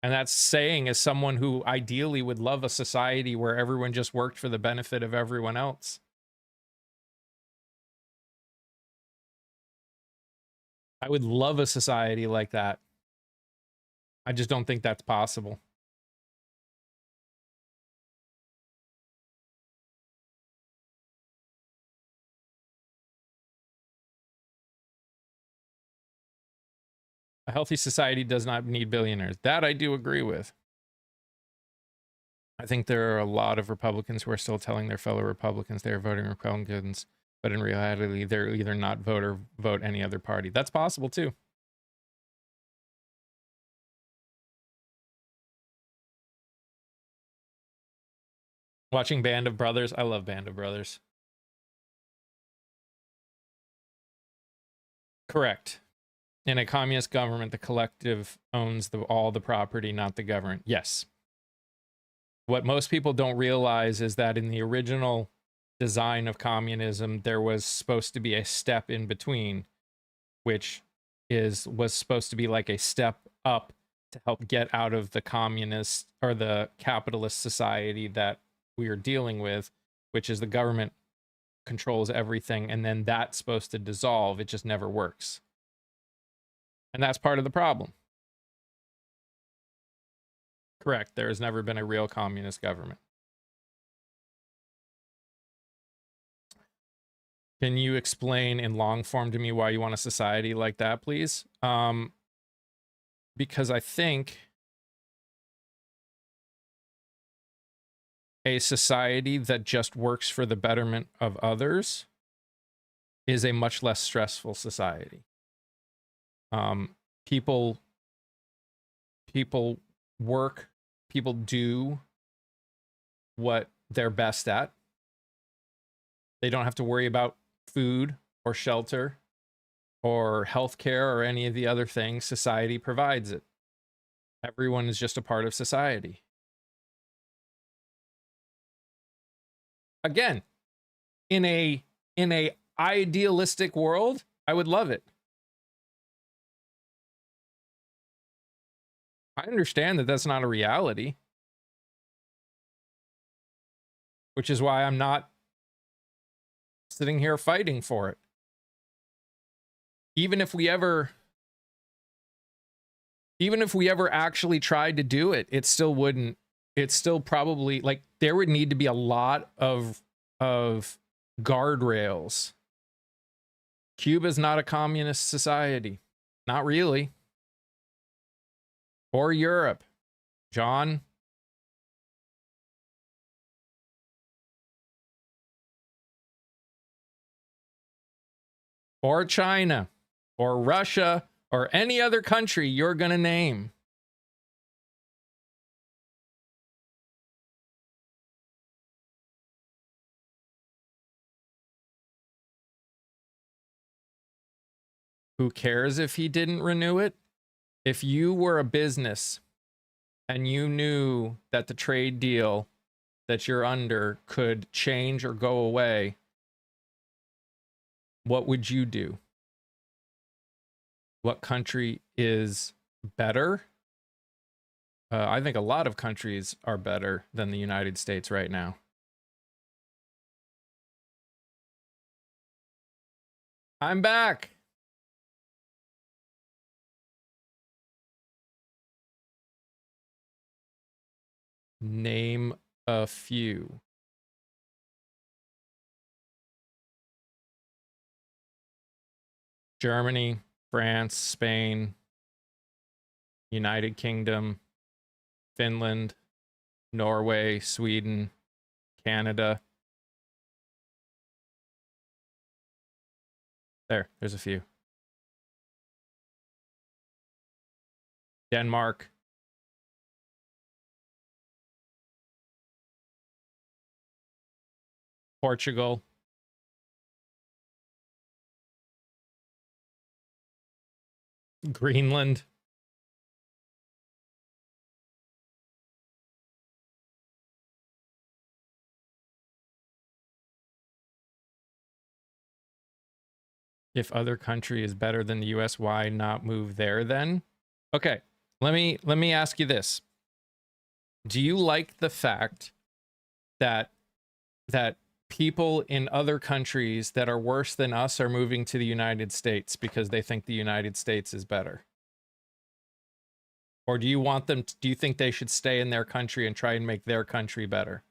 And that's saying as someone who ideally would love a society where everyone just worked for the benefit of everyone else. I would love a society like that. I just don't think that's possible. A healthy society does not need billionaires. That I do agree with. I think there are a lot of Republicans who are still telling their fellow Republicans they are voting Republicans, but in reality, they're either not vote or vote any other party. That's possible too. Watching Band of Brothers. I love Band of Brothers. Correct. In a communist government, the collective owns all the property, not the government. Yes. What most people don't realize is that in the original design of communism, there was supposed to be a step in between, which was supposed to be like a step up to help get out of the communist or the capitalist society that we are dealing with, which is the government controls everything, and then that's supposed to dissolve. It just never works. And that's part of the problem. Correct. There has never been a real communist government. Can you explain in long form to me why you want a society like that, please? Because I think a society that just works for the betterment of others is a much less stressful society. People work, people do what they're best at. They don't have to worry about food or shelter or healthcare or any of the other things. Society provides it. Everyone is just a part of society. Again, in a idealistic world, I would love it. I understand that that's not a reality, which is why I'm not sitting here fighting for it. Even if we ever actually tried to do it, it still wouldn't. It's still probably like there would need to be a lot of guardrails. Cuba's not a communist society. Not really. Or Europe. John. Or China. Or Russia. Or any other country you're going to name. Who cares if he didn't renew it? If you were a business and you knew that the trade deal that you're under could change or go away, what would you do? What country is better? I think a lot of countries are better than the United States right now. I'm back. Name a few. Germany, France, Spain, United Kingdom, Finland, Norway, Sweden, Canada. There's a few. Denmark. Portugal. Greenland. If other country is better than the US, why not move there then? Okay, let me ask you this. Do you like the fact that people in other countries that are worse than us are moving to the United States because they think the United States is better? Or do you want them do you think they should stay in their country and try and make their country better?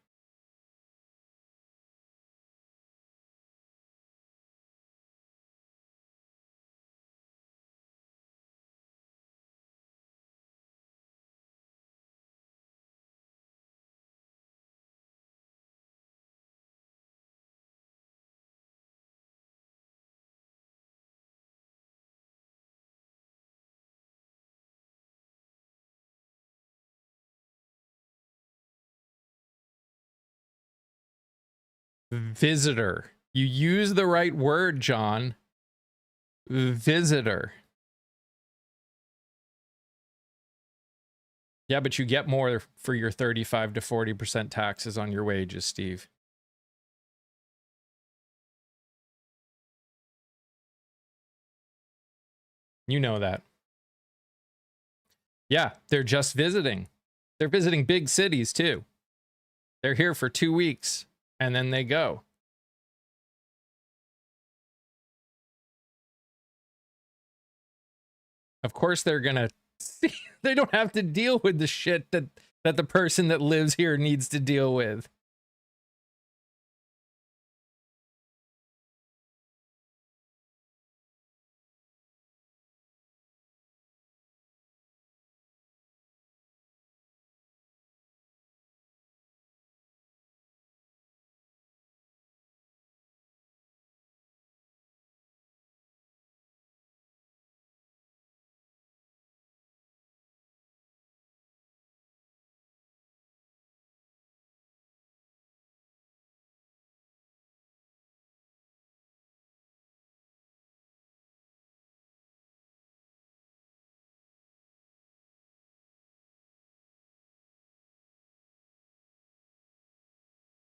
Visitor. You use the right word, John. Visitor. Yeah, but you get more for your 35 to 40% taxes on your wages, Steve. You know that. Yeah, they're just visiting. They're visiting big cities too. They're here for 2 weeks and then they go. Of course they're gonna see, they don't have to deal with the shit that the person that lives here needs to deal with.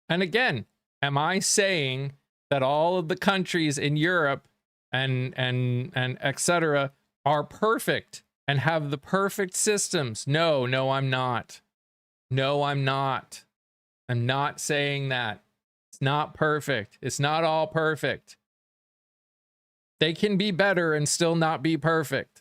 And again, am I saying that all of the countries in Europe and etc. are perfect and have the perfect systems? No, I'm not. No, I'm not. I'm not saying that. It's not perfect. It's not all perfect. They can be better and still not be perfect.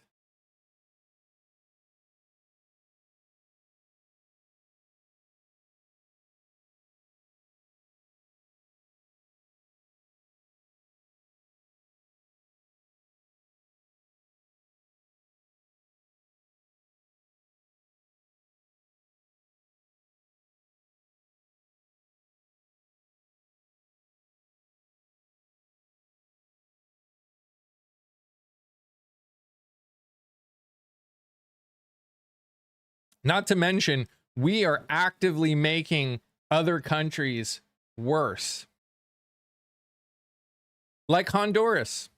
Not to mention, we are actively making other countries worse. Like Honduras.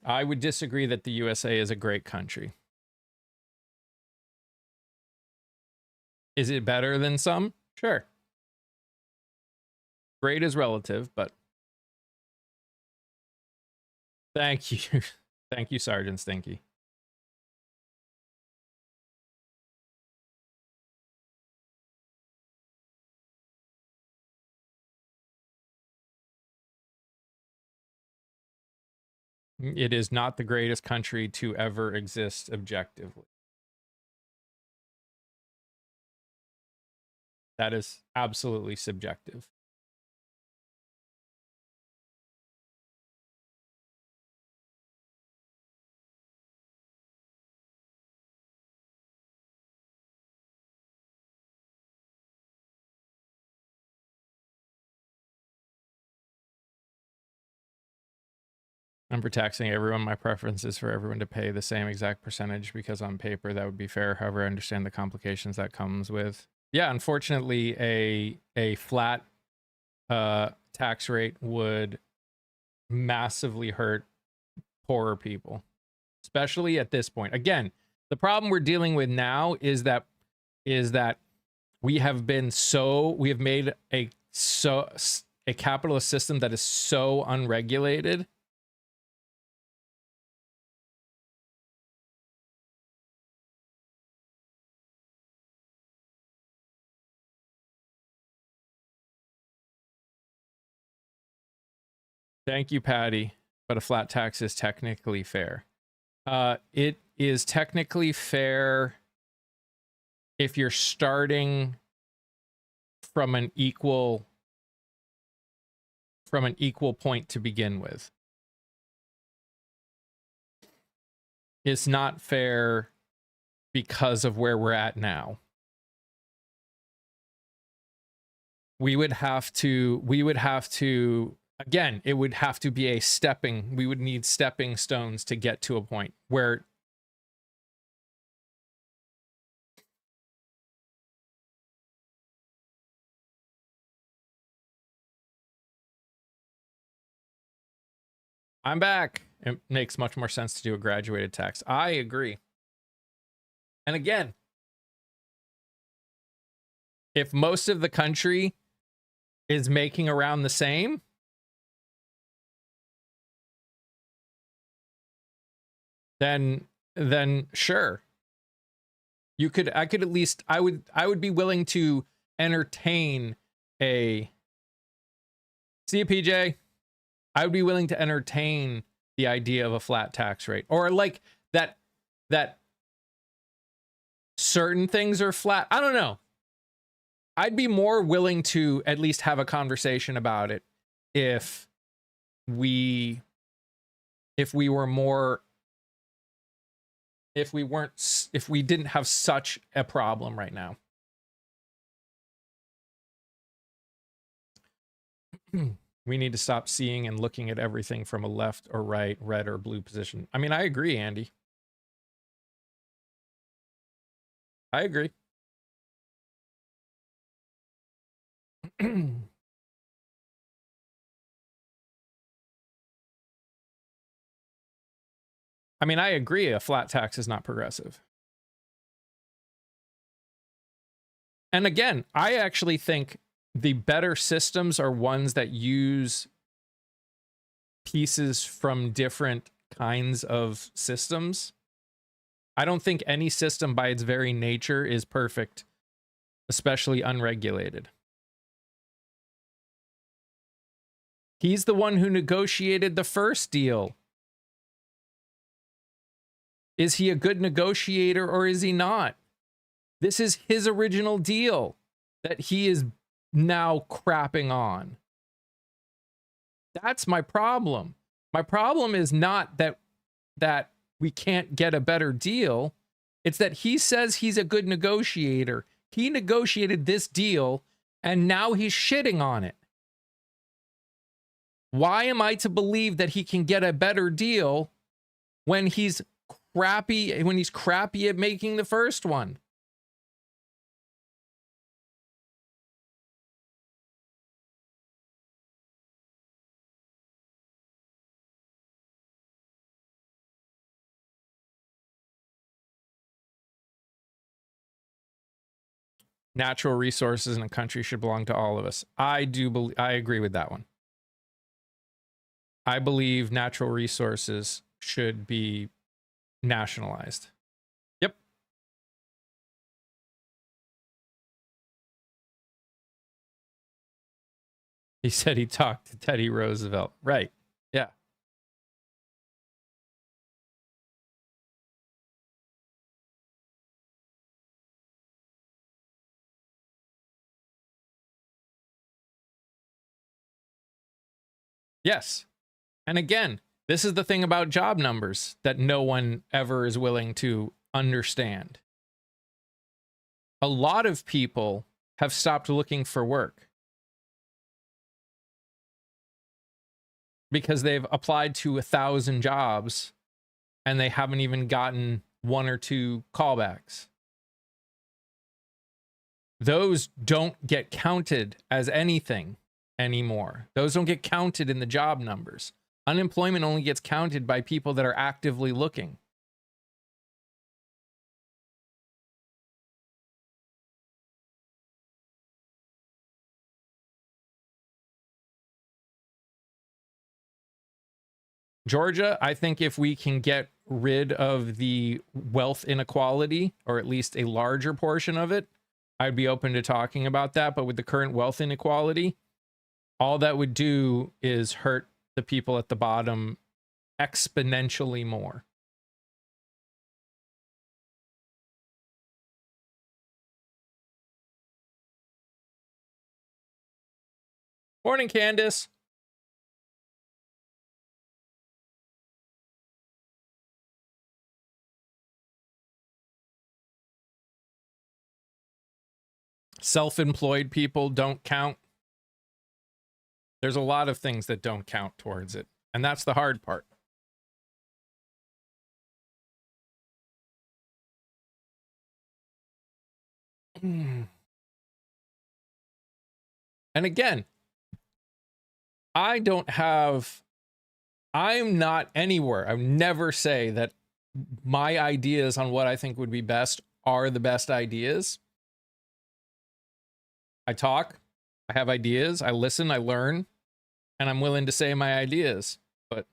I would disagree that the USA is a great country. Is it better than some? Sure. Great is relative, but thank you. Thank you, Sergeant Stinky. It is not the greatest country to ever exist objectively. That is absolutely subjective. I'm for taxing everyone. My preference is for everyone to pay the same exact percentage because on paper that would be fair. However, I understand the complications that comes with. Yeah, unfortunately, a flat tax rate would massively hurt poorer people, especially at this point. Again, the problem we're dealing with now is that we have made a capitalist system that is so unregulated. Thank you, Patty. But a flat tax is technically fair. It is technically fair if you're starting from an equal point to begin with. It's not fair because of where we're at now. We would have to again, it would have to be we would need stepping stones to get to a point where I'm back. It makes much more sense to do a graduated tax. I agree. And again, if most of the country is making around the same, then sure. I would be willing to entertain a see a PJ. I would be willing to entertain the idea of a flat tax rate, or like that certain things are flat. I don't know. I'd be more willing to at least have a conversation about it if we didn't have such a problem right now. We need to stop seeing and looking at everything from a left or right, red or blue position. I mean, I agree, Andy. I agree. I mean, I agree a flat tax is not progressive. And again, I actually think the better systems are ones that use pieces from different kinds of systems. I don't think any system by its very nature is perfect, especially unregulated. He's the one who negotiated the first deal. Is he a good negotiator or is he not? This is his original deal that he is now crapping on. That's my problem. My problem is not that we can't get a better deal. It's that he says he's a good negotiator. He negotiated this deal and now he's shitting on it. Why am I to believe that he can get a better deal when he's crappy at making the first one? Natural resources in a country should belong to all of us. I agree with that one. I believe natural resources should be nationalized. Yep. He said he talked to Teddy Roosevelt. Right. Yeah. Yes. And again, this is the thing about job numbers that no one ever is willing to understand. A lot of people have stopped looking for work because they've applied to 1,000 jobs and they haven't even gotten 1 or 2 callbacks. Those don't get counted as anything anymore. Those don't get counted in the job numbers. Unemployment only gets counted by people that are actively looking. Georgia, I think if we can get rid of the wealth inequality, or at least a larger portion of it, I'd be open to talking about that. But with the current wealth inequality, all that would do is hurt the people at the bottom exponentially more. Morning, Candace. Self-employed people don't count. There's a lot of things that don't count towards it. And that's the hard part. And again, I don't have I'm not anywhere. I would never say that my ideas on what I think would be best are the best ideas. I talk, I have ideas, I listen, I learn, and I'm willing to say my ideas. But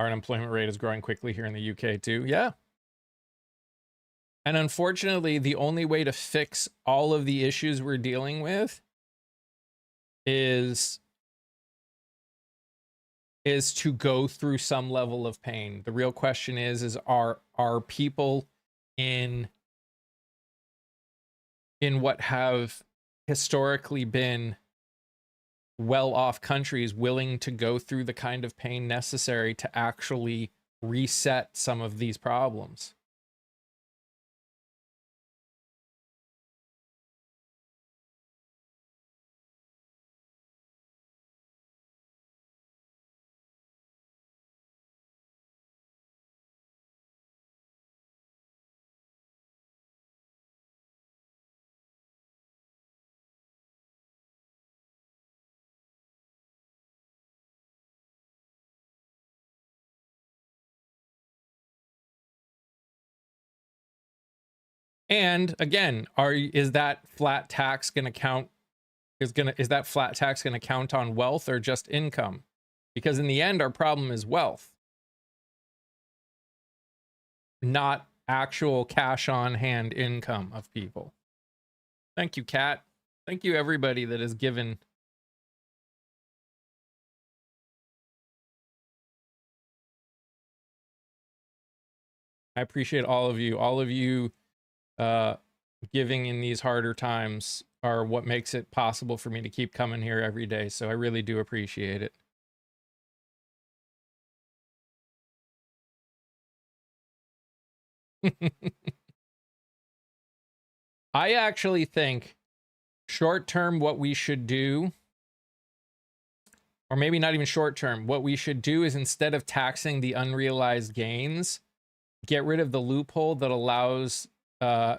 our unemployment rate is growing quickly here in the UK too. Yeah. And unfortunately, the only way to fix all of the issues we're dealing with is to go through some level of pain. The real question is are people in what have historically been well-off countries willing to go through the kind of pain necessary to actually reset some of these problems? And again, is that flat tax going to count? Is that flat tax going to count on wealth or just income? Because in the end, our problem is wealth, not actual cash on hand income of people. Thank you, Kat. Thank you, everybody that has given. I appreciate all of you. All of you giving in these harder times are what makes it possible for me to keep coming here every day. So I really do appreciate it. I actually think short term, what we should do, or maybe not even short term, what we should do is instead of taxing the unrealized gains, get rid of the loophole that allows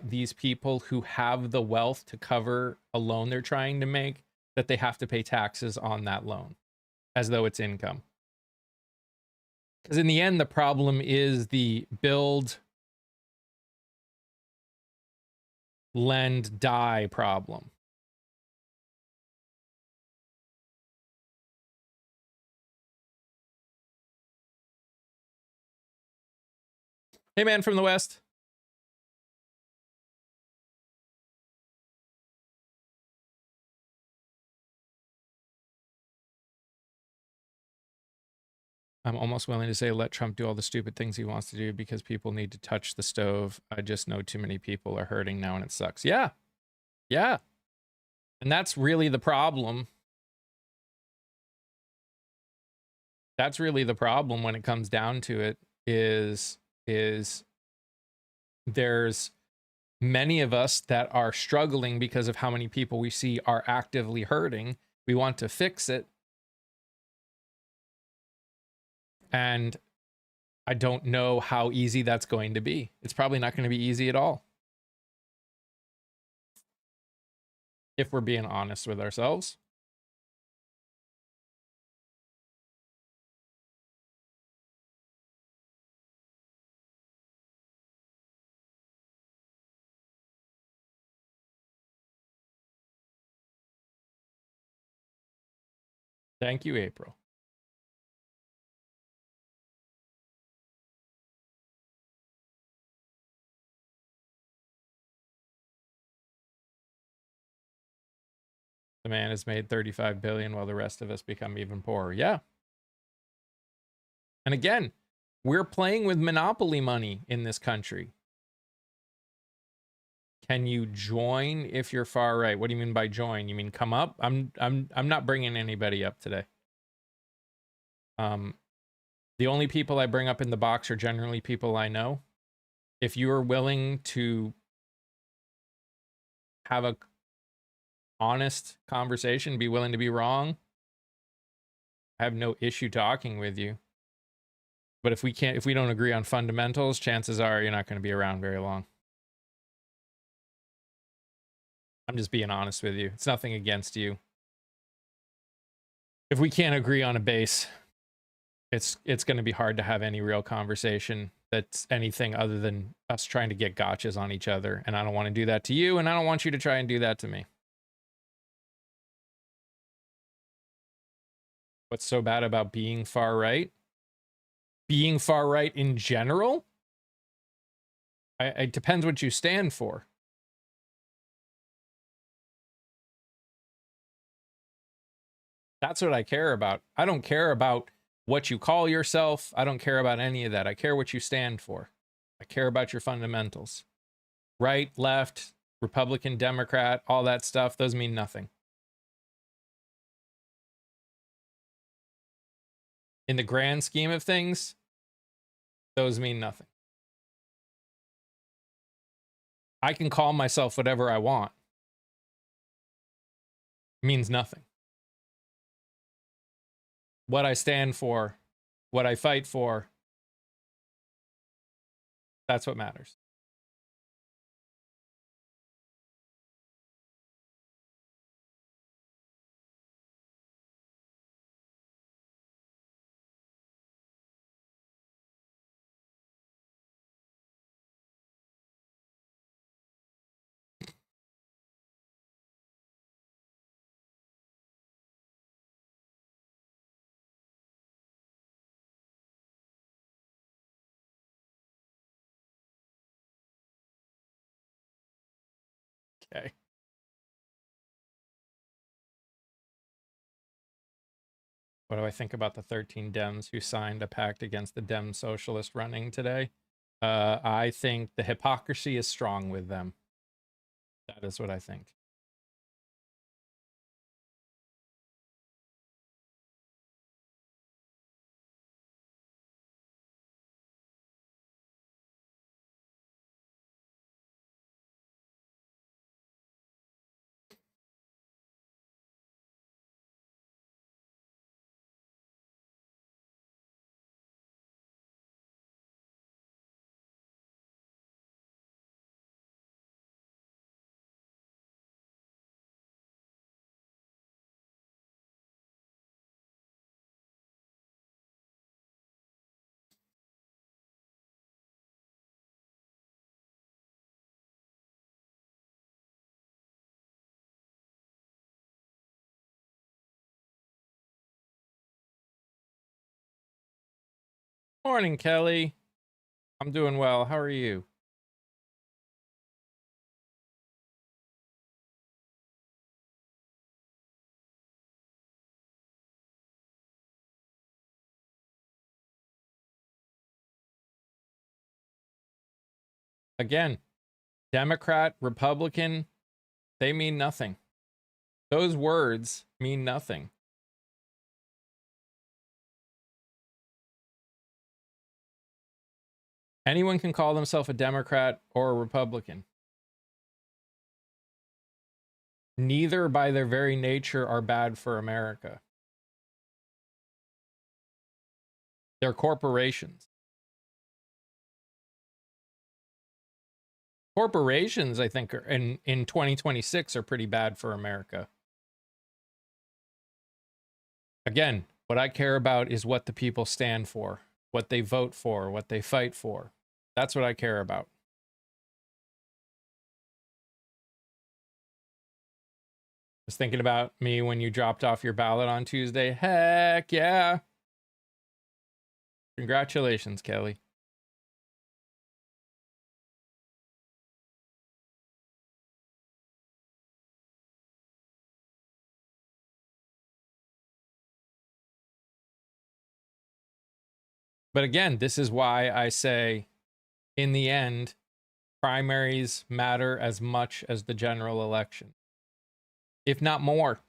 these people who have the wealth to cover a loan they're trying to make, that they have to pay taxes on that loan as though it's income. Because in the end, the problem is the build, lend, die problem. Hey, man from the West. I'm almost willing to say let Trump do all the stupid things he wants to do because people need to touch the stove. I just know too many people are hurting now and it sucks. Yeah. Yeah. And that's really the problem. That's really the problem when it comes down to it is there's many of us that are struggling because of how many people we see are actively hurting. We want to fix it. And I don't know how easy that's going to be. It's probably not going to be easy at all. If we're being honest with ourselves. Thank you, April. The man has made 35 billion while the rest of us become even poorer. Yeah. And again, we're playing with monopoly money in this country. Can you join if you're far right? What do you mean by join? You mean come up? I'm not bringing anybody up today. The only people I bring up in the box are generally people I know. If you are willing to have a honest conversation, be willing to be wrong, I have no issue talking with you. But if we don't agree on fundamentals, chances are you're not going to be around very long. I'm just being honest with you. It's nothing against you. If we can't agree on a base, it's going to be hard to have any real conversation that's anything other than us trying to get gotchas on each other. And I don't want to do that to you, and I don't want you to try and do that to me. What's so bad about being far right? Being far right in general? It depends what you stand for. That's what I care about. I don't care about what you call yourself. I don't care about any of that. I care what you stand for. I care about your fundamentals. Right, left, Republican, Democrat, all that stuff, those mean nothing. In the grand scheme of things, those mean nothing. I can call myself whatever I want. It means nothing. What I stand for, what I fight for, that's what matters. Okay. What do I think about the 13 Dems who signed a pact against the Dem socialist running today? I think the hypocrisy is strong with them. That is what I think. Morning, Kelly. I'm doing well. How are you? Again, Democrat, Republican, they mean nothing. Those words mean nothing. Anyone can call themselves a Democrat or a Republican. Neither, by their very nature, are bad for America. They're corporations. Corporations, I think, are, in 2026 are pretty bad for America. Again, what I care about is what the people stand for, what they vote for, what they fight for. That's what I care about. Was thinking about me when you dropped off your ballot on Tuesday. Heck yeah. Congratulations, Kelly. But again, this is why I say, in the end, primaries matter as much as the general election, if not more.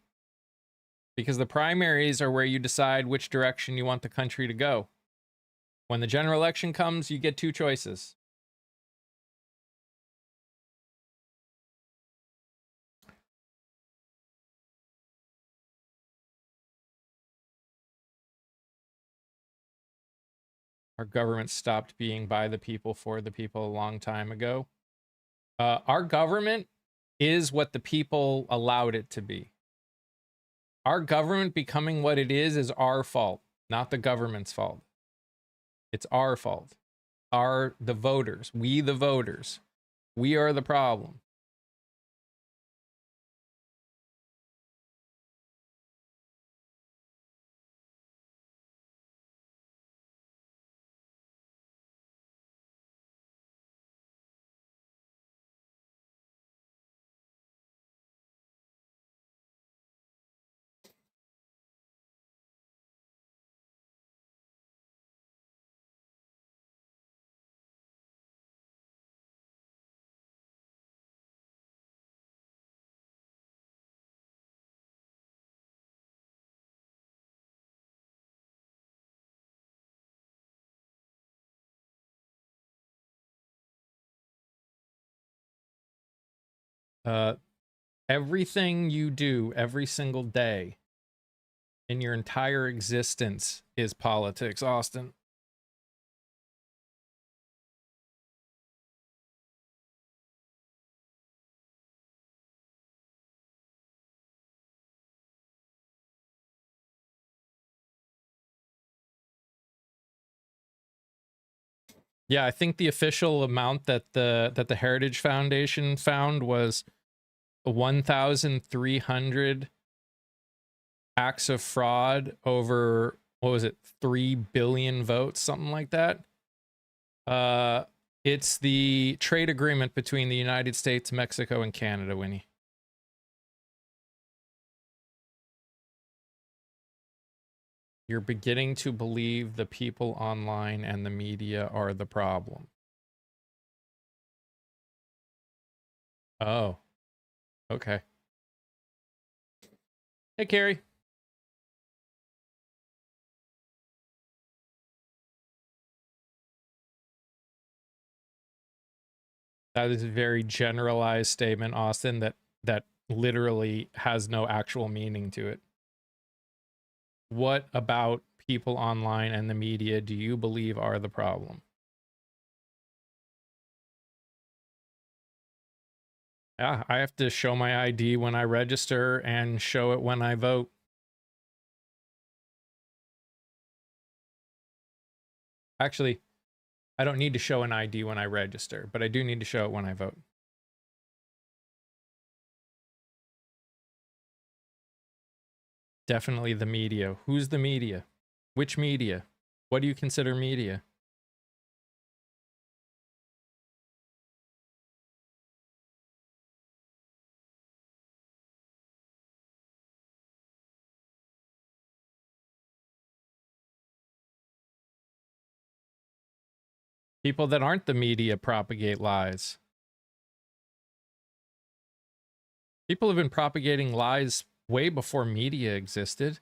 Because the primaries are where you decide which direction you want the country to go. When the general election comes, you get two choices. Our government stopped being by the people for the people a long time ago. Our government is what the people allowed it to be. Our government becoming what it is our fault, not the government's fault. It's our fault. The voters. We the voters. We are the problem. Everything you do every single day in your entire existence is politics, Austin. Yeah, I think the official amount that the Heritage Foundation found was 1,300 acts of fraud over, what was it, 3 billion votes, something like that. It's the trade agreement between the United States, Mexico, and Canada, Winnie. You're beginning to believe the people online and the media are the problem. Oh, okay. Hey, Carrie. That is a very generalized statement, Austin, that literally has no actual meaning to it. What about people online and the media do you believe are the problem? Yeah, I have to show my ID when I register and show it when I vote. Actually, I don't need to show an ID when I register, but I do need to show it when I vote. Definitely the media. Who's the media? Which media? What do you consider media? People that aren't the media propagate lies. People have been propagating lies way before media existed.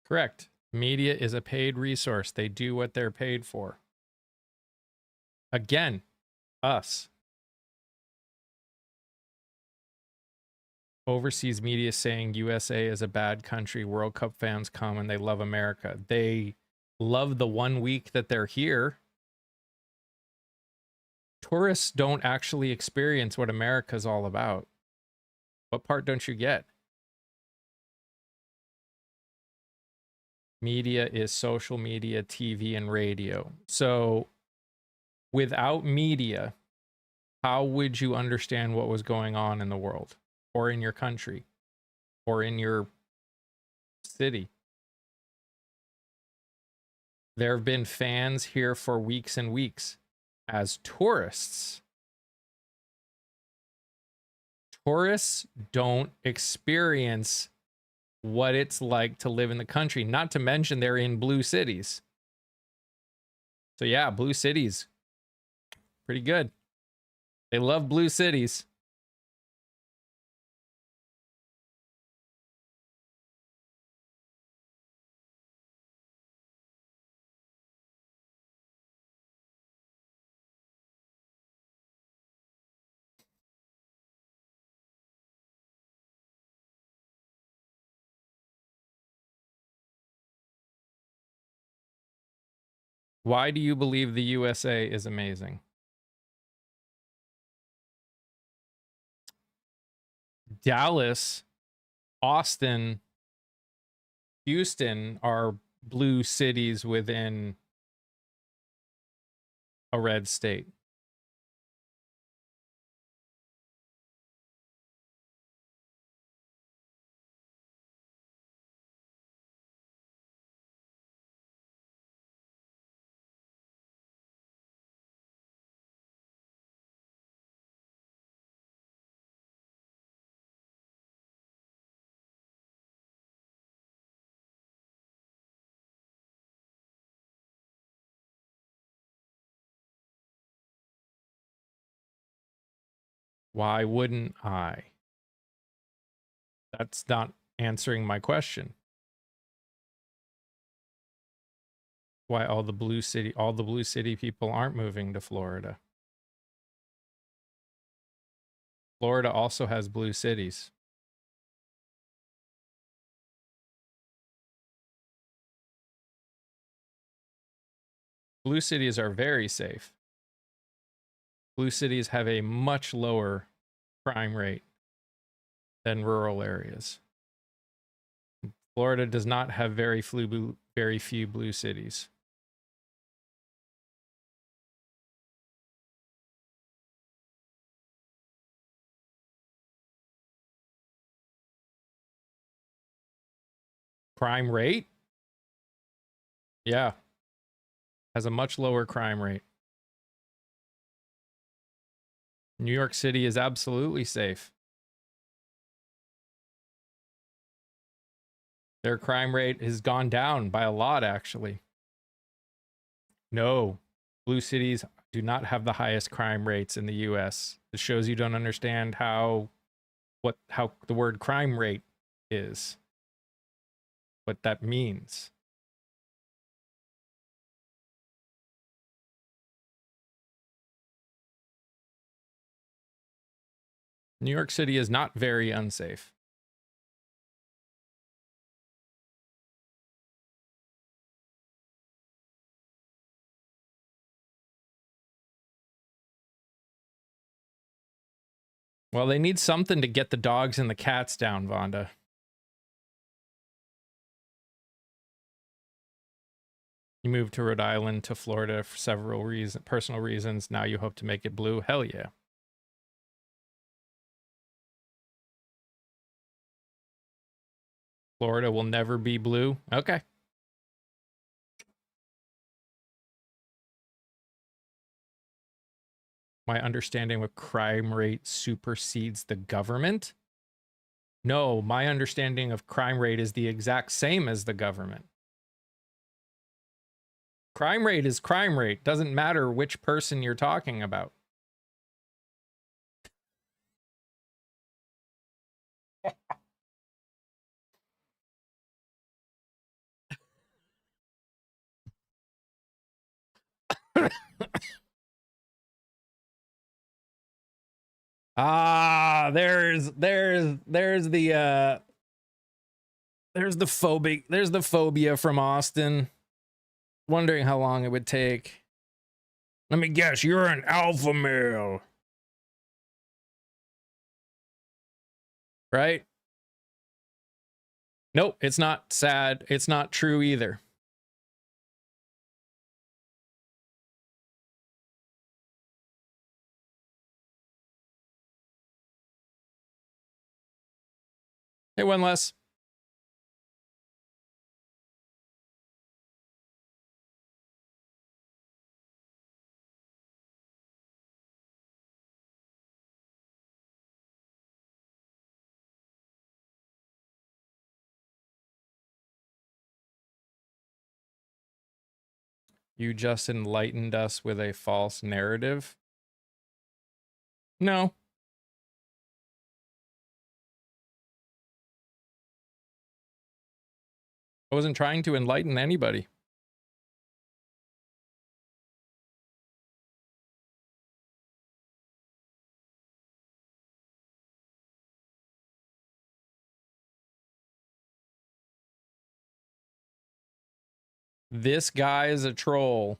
Correct. Media is a paid resource. They do what they're paid for. Again, us. Overseas media saying USA is a bad country. World Cup fans come and they love America. They love the 1 week that they're here. Tourists don't actually experience what America's all about. What part don't you get? Media is social media, TV, and radio. So without media, how would you understand what was going on in the world or in your country or in your city? There have been fans here for weeks and weeks as tourists. Tourists don't experience what it's like to live in the country, not to mention they're in blue cities. So yeah, blue cities, pretty good. They love blue cities. Why do you believe the USA is amazing? Dallas, Austin, Houston are blue cities within a red state. Why wouldn't I? That's not answering my question. Why all the blue city people aren't moving to Florida. Florida also has blue cities. Blue cities are very safe. Blue cities have a much lower crime rate than rural areas. Florida does not have very few blue cities. Crime rate? Yeah. Has a much lower crime rate. New York City is absolutely safe. Their crime rate has gone down by a lot, actually. No, blue cities do not have the highest crime rates in the US. It shows you don't understand how the word crime rate is, what that means. New York City is not very unsafe. Well, they need something to get the dogs and the cats down, Vonda. You moved to Rhode Island to Florida for several personal reasons. Now you hope to make it blue. Hell yeah. Florida will never be blue. Okay. My understanding of crime rate supersedes the government? No, my understanding of crime rate is the exact same as the government. Crime rate is crime rate. Doesn't matter which person you're talking about. There's the phobia from Austin. Wondering how long it would take. Let me guess, you're an alpha male. Right? Nope, it's not sad. It's not true either. Hey, one less. You just enlightened us with a false narrative. No. I wasn't trying to enlighten anybody. This guy is a troll.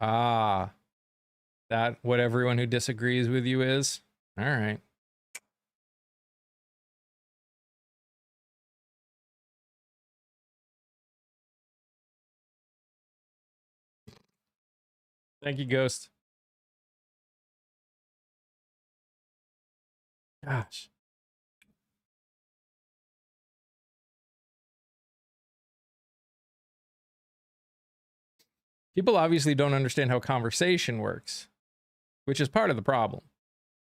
Ah, that what everyone who disagrees with you is? All right. Thank you, Ghost. Gosh. People obviously don't understand how conversation works, which is part of the problem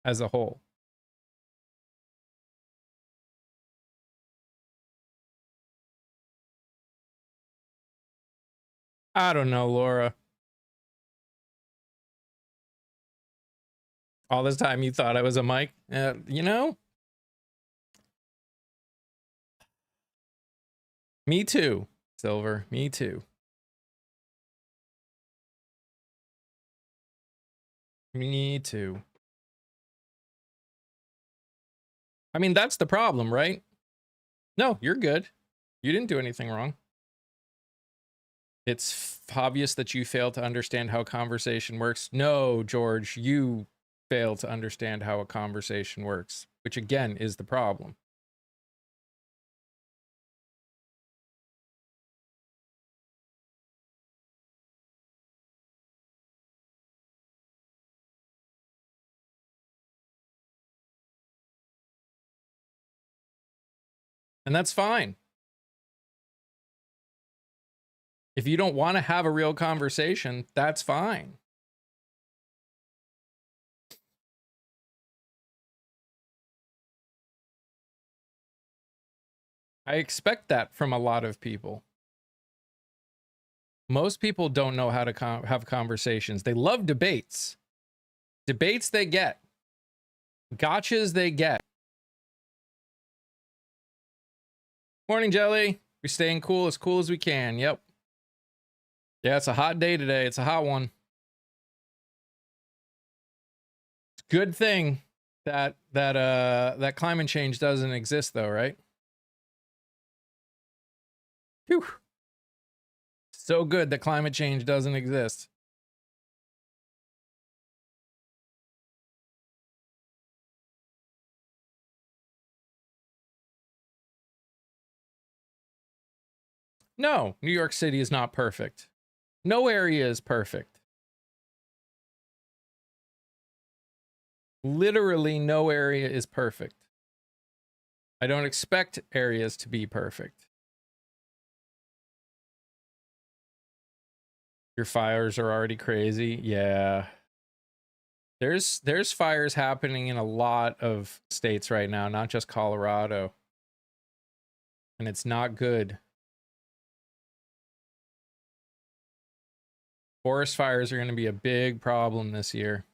as a whole. I don't know, Laura. All this time you thought I was a mic? You know? Me too, Silver. Me too. Me too. I mean, that's the problem, right? No, you're good. You didn't do anything wrong. It's obvious that you fail to understand how conversation works. No, George, you fail to understand how a conversation works, which again is the problem. And that's fine. If you don't want to have a real conversation, that's fine. I expect that from a lot of people. Most people don't know how to have conversations. They love debates. Debates they get. Gotchas they get. Morning, Jelly. We're staying cool as we can. Yep. Yeah, it's a hot day today. It's a hot one. It's a good thing that climate change doesn't exist though, right? Phew. So good that climate change doesn't exist. No, New York City is not perfect. No area is perfect. Literally no area is perfect. I don't expect areas to be perfect. Your fires are already crazy. Yeah. There's fires happening in a lot of states right now, not just Colorado. And it's not good. Forest fires are going to be a big problem this year.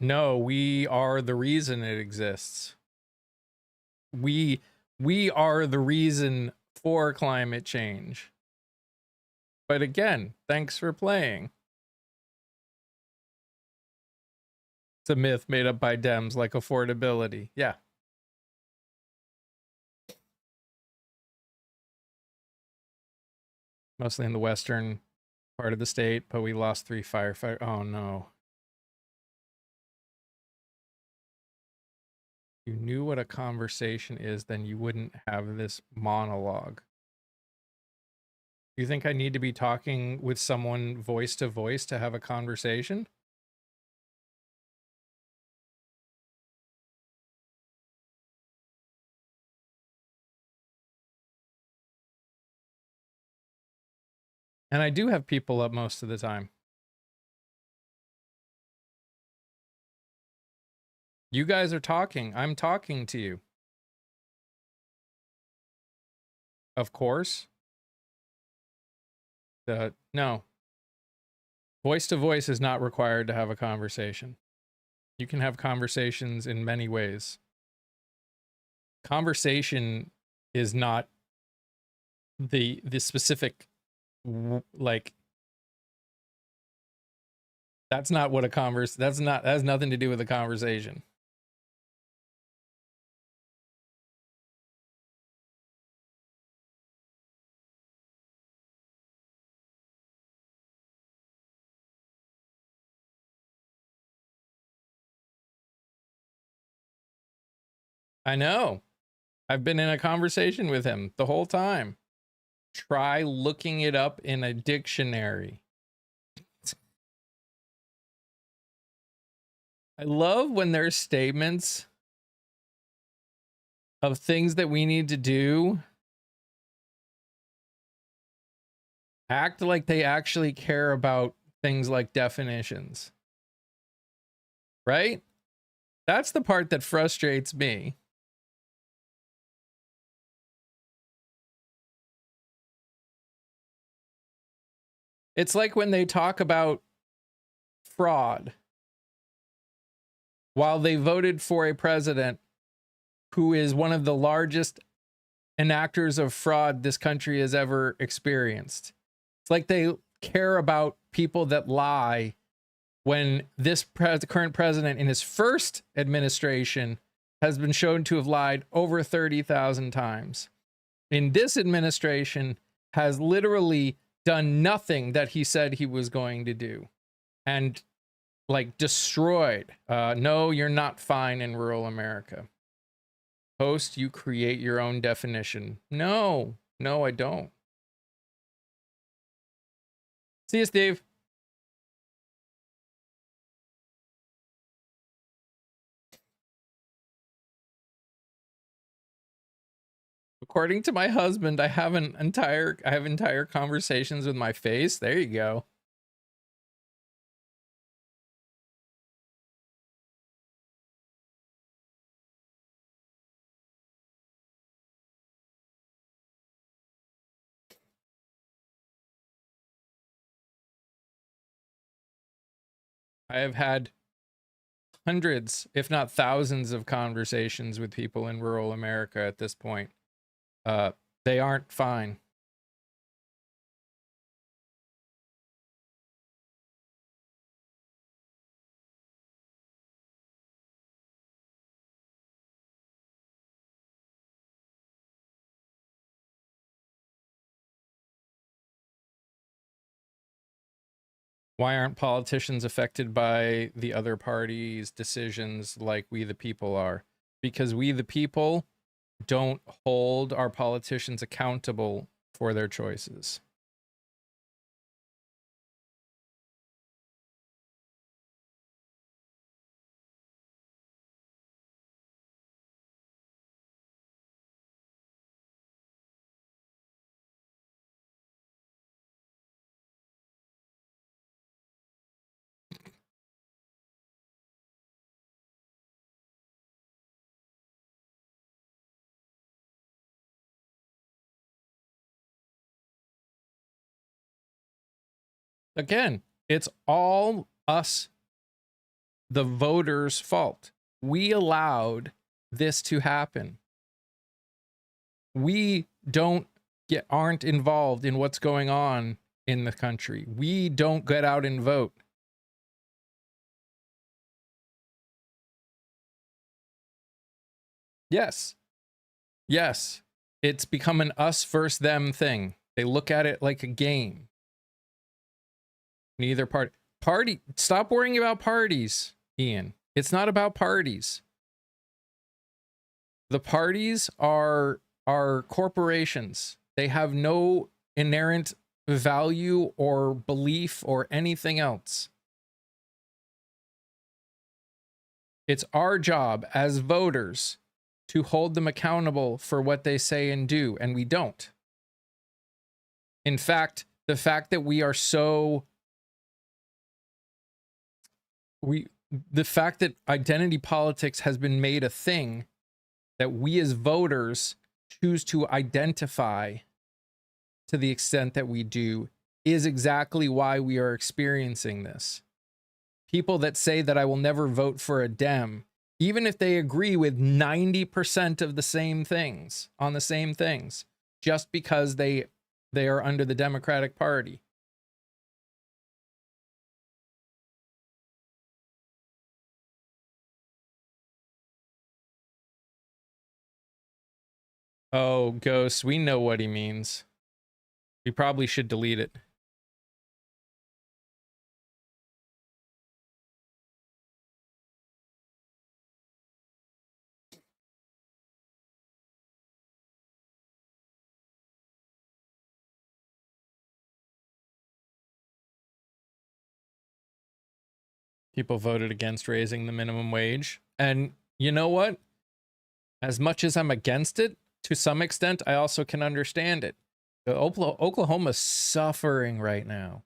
No, we are the reason it exists. We are the reason for climate change. But again, thanks for playing. It's a myth made up by Dems like affordability. Yeah. Mostly in the western part of the state, but we lost 3 firefighters. Oh no. You knew what a conversation is, then you wouldn't have this monologue. You think I need to be talking with someone voice to voice to have a conversation? And I do have people up most of the time. You guys are talking. I'm talking to you. Of course. No. Voice to voice is not required to have a conversation. You can have conversations in many ways. Conversation is not the specific, like, that's not what that has nothing to do with a conversation. I know. I've been in a conversation with him the whole time. Try looking it up in a dictionary. I love when there's statements of things that we need to do act like they actually care about things like definitions. Right? That's the part that frustrates me. It's like when they talk about fraud while they voted for a president who is one of the largest enactors of fraud this country has ever experienced. It's like they care about people that lie when this current president in his first administration has been shown to have lied over 30,000 times. In this administration has literally done nothing that he said he was going to do and like destroyed. No, you're not fine in rural America. Host, you create your own definition. No, I don't. See you, Steve. According to my husband, I have entire conversations with my face. There you go. I have had hundreds, if not thousands, of conversations with people in rural America at this point. They aren't fine. Why aren't politicians affected by the other party's decisions like we the people are? Because we the people don't hold our politicians accountable for their choices. Again, it's all us, the voters' fault. We allowed this to happen. We aren't involved in what's going on in the country. We don't get out and vote. Yes. It's become an us versus them thing. They look at it like a game. Neither party. Stop worrying about parties, Ian. It's not about parties. The parties are corporations. They have no inherent value or belief or anything else. It's our job as voters to hold them accountable for what they say and do, and we don't. In fact, the fact that we are the fact that identity politics has been made a thing that we as voters choose to identify to the extent that we do is exactly why we are experiencing this. People that say that I will never vote for a Dem, even if they agree with 90% of the same things, on the same things, just because they are under the Democratic Party. Oh, Ghost, we know what he means. We probably should delete it. People voted against raising the minimum wage. And you know what? As much as I'm against it, to some extent, I also can understand it. Oklahoma's suffering right now.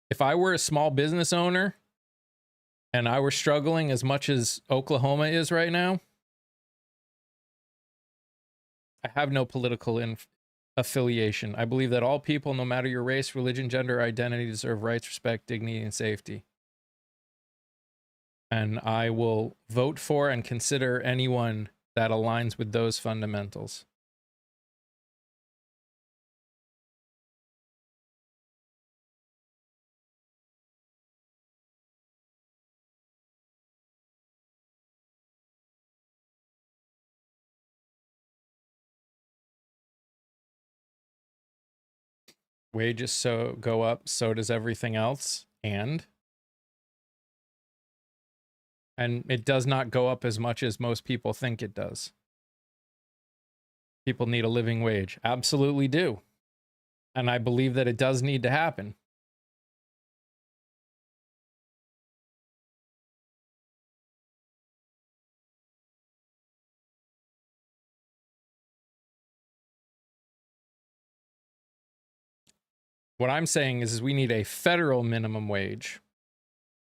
If I were a small business owner and I were struggling as much as Oklahoma is right now, I have no political affiliation. I believe that all people, no matter your race, religion, gender, or identity, deserve rights, respect, dignity, and safety. And I will vote for and consider anyone that aligns with those fundamentals. Wages so go up, so does everything else. And it does not go up as much as most people think it does. People need a living wage. Absolutely do. And I believe that it does need to happen. What I'm saying is we need a federal minimum wage.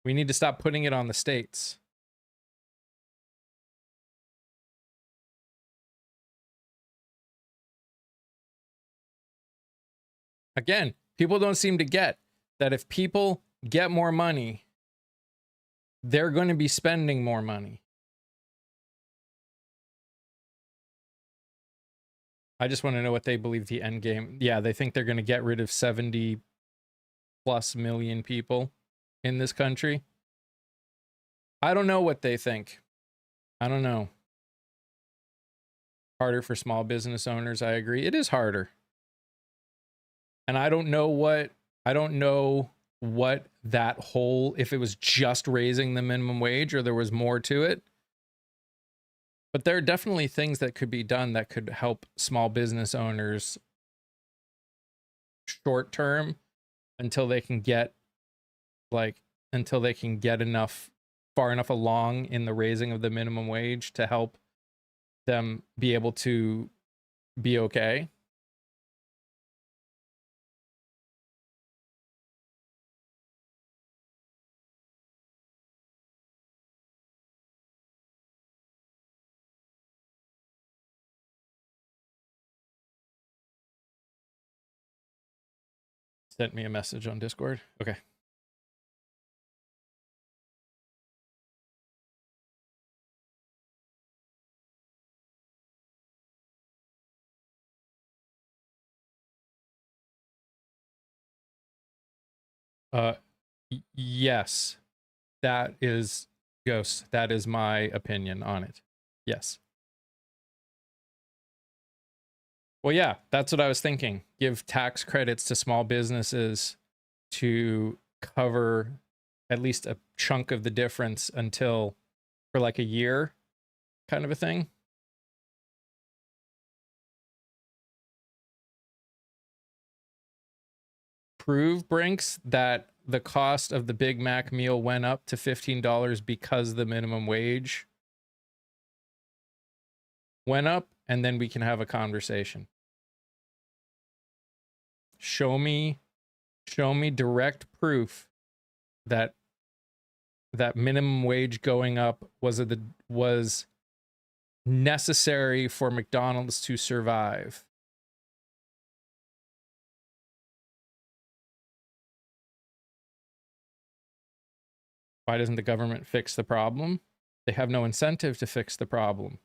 We need to stop putting it on the states. Again, people don't seem to get that if people get more money, they're going to be spending more money. I just want to know what they believe the end game. Yeah, they think they're going to get rid of 70+ million people in this country. I don't know what they think. I don't know. Harder for small business owners, I agree. It is harder. And I don't know what that whole, if it was just raising the minimum wage or there was more to it. But there are definitely things that could be done that could help small business owners short term until they can get far enough along in the raising of the minimum wage to help them be able to be okay. Sent me a message on Discord. Okay. Yes, that is Ghost. That is my opinion on it. Yes. Well, yeah, that's what I was thinking. Give tax credits to small businesses to cover at least a chunk of the difference until for like a year kind of a thing. Prove, Brinks, that the cost of the Big Mac meal went up to $15 because the minimum wage went up, and then we can have a conversation. Show me direct proof that minimum wage going up was necessary for McDonald's to survive. Why doesn't the government fix the problem? They have no incentive to fix the problem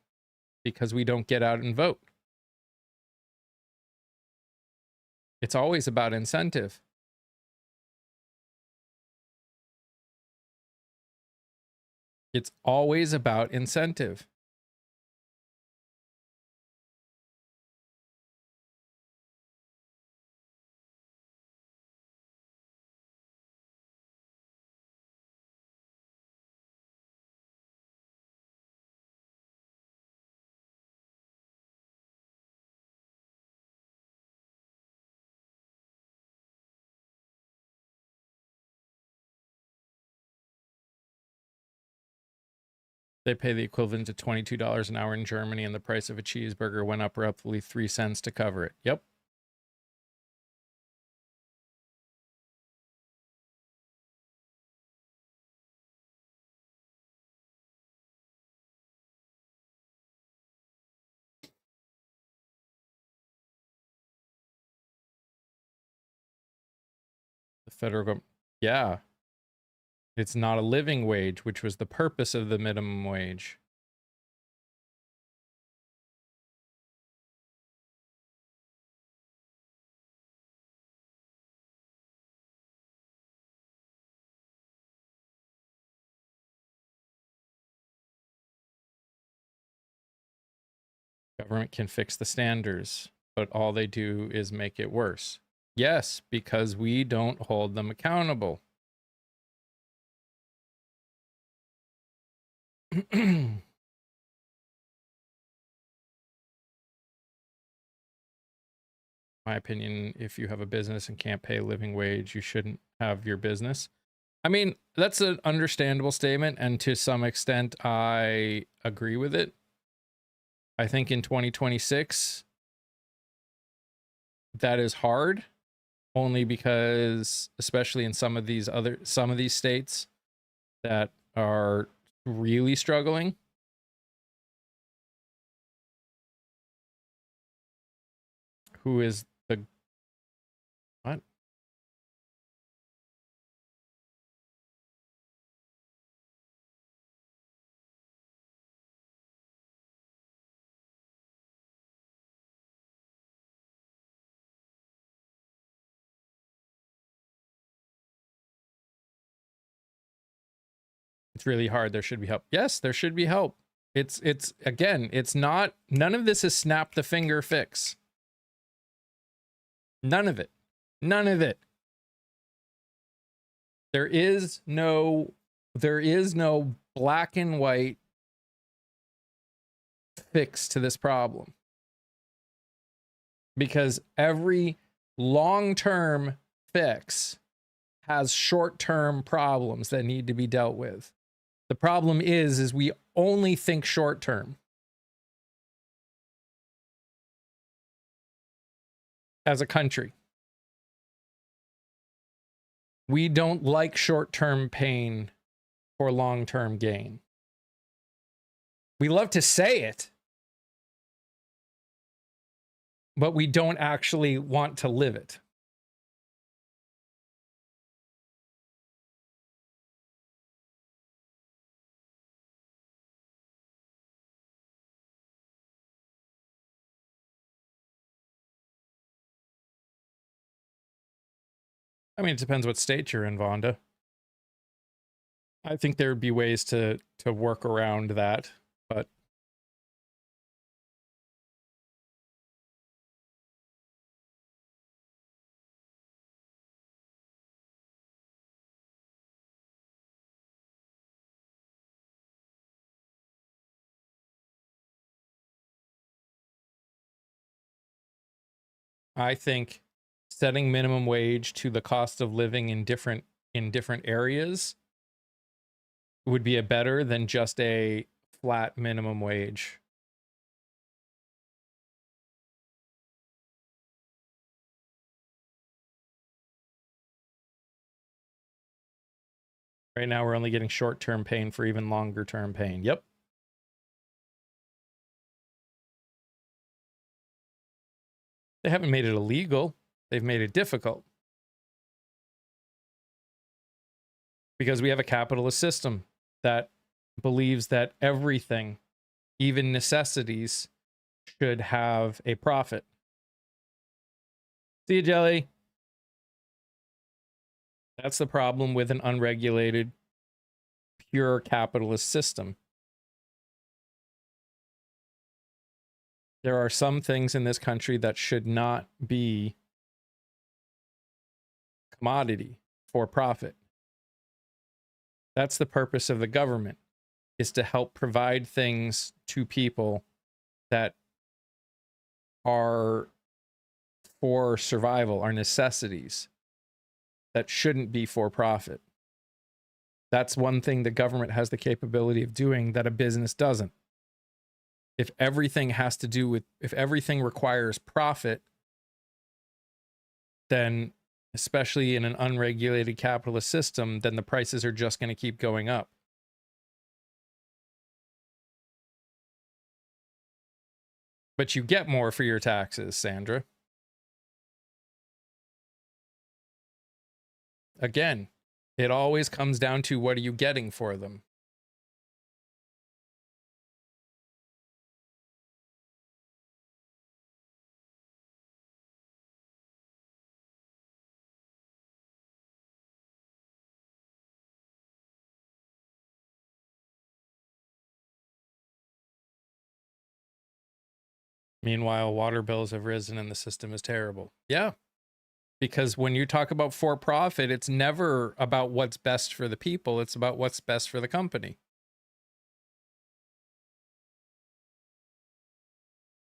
because we don't get out and vote. It's always about incentive. It's always about incentive. They pay the equivalent to $22 an hour in Germany, and the price of a cheeseburger went up roughly 3 cents to cover it. Yep. The federal government. Yeah. It's not a living wage, which was the purpose of the minimum wage. Government can fix the standards, but all they do is make it worse. Yes, because we don't hold them accountable. My opinion, if you have a business and can't pay a living wage, you shouldn't have your business. I mean, that's an understandable statement, and to some extent, I agree with it. I think in 2026, that is hard, only because, especially in some of these states that are really struggling. Who is the what? It's really hard. There should be help. Yes, there should be help. It's again, it's not, none of this is snap the finger fix. None of it. None of it. There is no black and white fix to this problem. Because every long-term fix has short-term problems that need to be dealt with. The problem is we only think short-term. As a country. We don't like short-term pain for long-term gain. We love to say it, but we don't actually want to live it. I mean, it depends what state you're in, Vonda. I think there would be ways to work around that, but I think setting minimum wage to the cost of living in different areas would be a better than just a flat minimum wage. Right now, we're only getting short-term pain for even longer-term pain. Yep. They haven't made it illegal. They've made it difficult. Because we have a capitalist system that believes that everything, even necessities, should have a profit. See you, Jelly. That's the problem with an unregulated, pure capitalist system. There are some things in this country that should not be commodity for profit. That's the purpose of the government, is to help provide things to people that are for survival, are necessities that shouldn't be for profit. That's one thing the government has the capability of doing that a business doesn't. If everything if everything requires profit, then especially in an unregulated capitalist system, then the prices are just going to keep going up. But you get more for your taxes, Sandra. Again, it always comes down to what are you getting for them? Meanwhile, water bills have risen and the system is terrible. Yeah. Because when you talk about for profit, it's never about what's best for the people. It's about what's best for the company.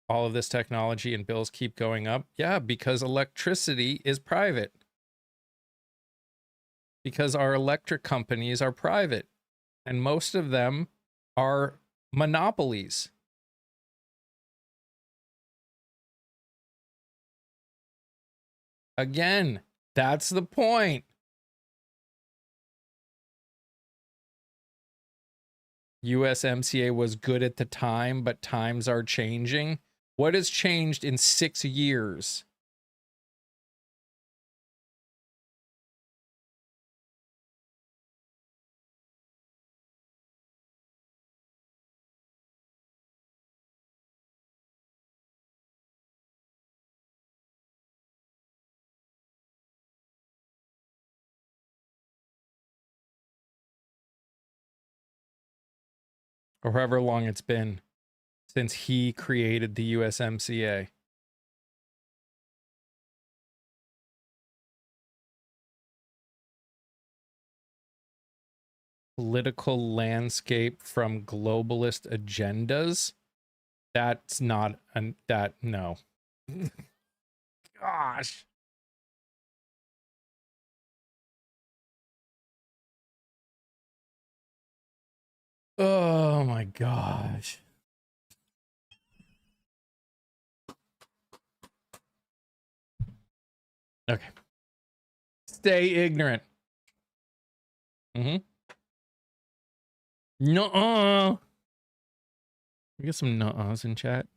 All of this technology and bills keep going up. Yeah, because electricity is private. Because our electric companies are private. And most of them are monopolies. Again, that's the point. USMCA was good at the time, but times are changing. What has changed in 6 years? Or however long it's been since he created the USMCA. Political landscape from globalist agendas. That's not no. Gosh. Oh my gosh. Okay. Stay ignorant. Mm-hmm. Nuh-uh. We get some nuh-uhs in chat.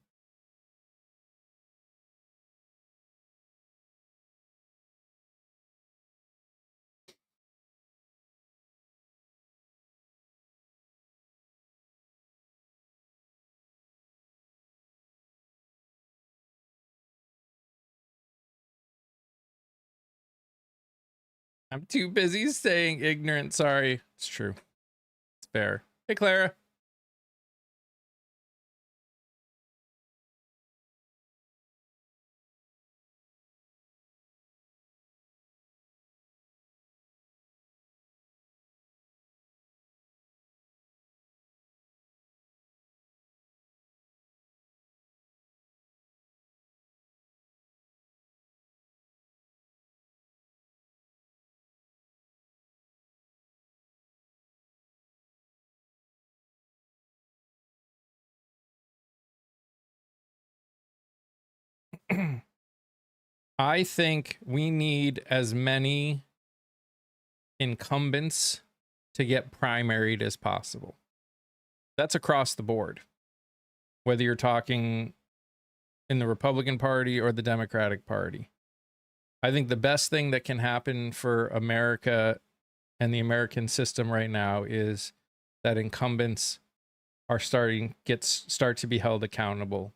I'm too busy staying ignorant. Sorry. It's true. It's fair. Hey, Clara. I think we need as many incumbents to get primaried as possible. That's across the board. Whether you're talking in the Republican Party or the Democratic Party. I think the best thing that can happen for America and the American system right now is that incumbents are start to be held accountable.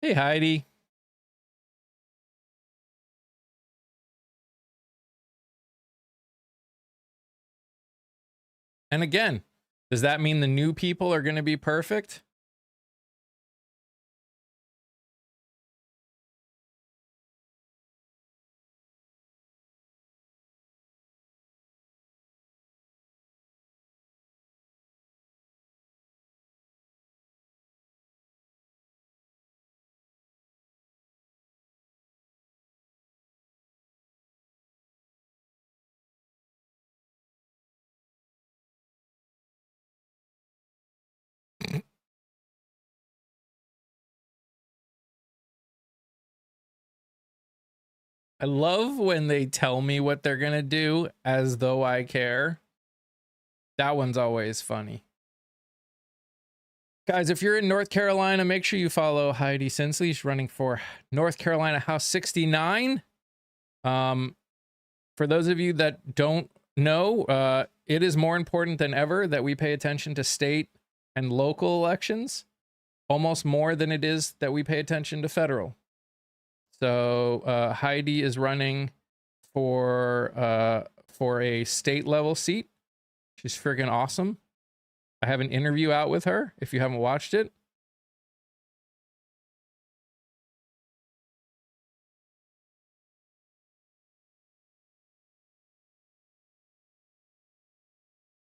Hey, Heidi. And again, does that mean the new people are going to be perfect? I love when they tell me what they're gonna do as though I care. That one's always funny. Guys, if you're in North Carolina, make sure you follow Heidi Sinsley. She's running for North Carolina House 69. For those of you that don't know, it is more important than ever that we pay attention to state and local elections, almost more than it is that we pay attention to federal. So Heidi is running for a state level seat. She's friggin' awesome. I have an interview out with her if you haven't watched it.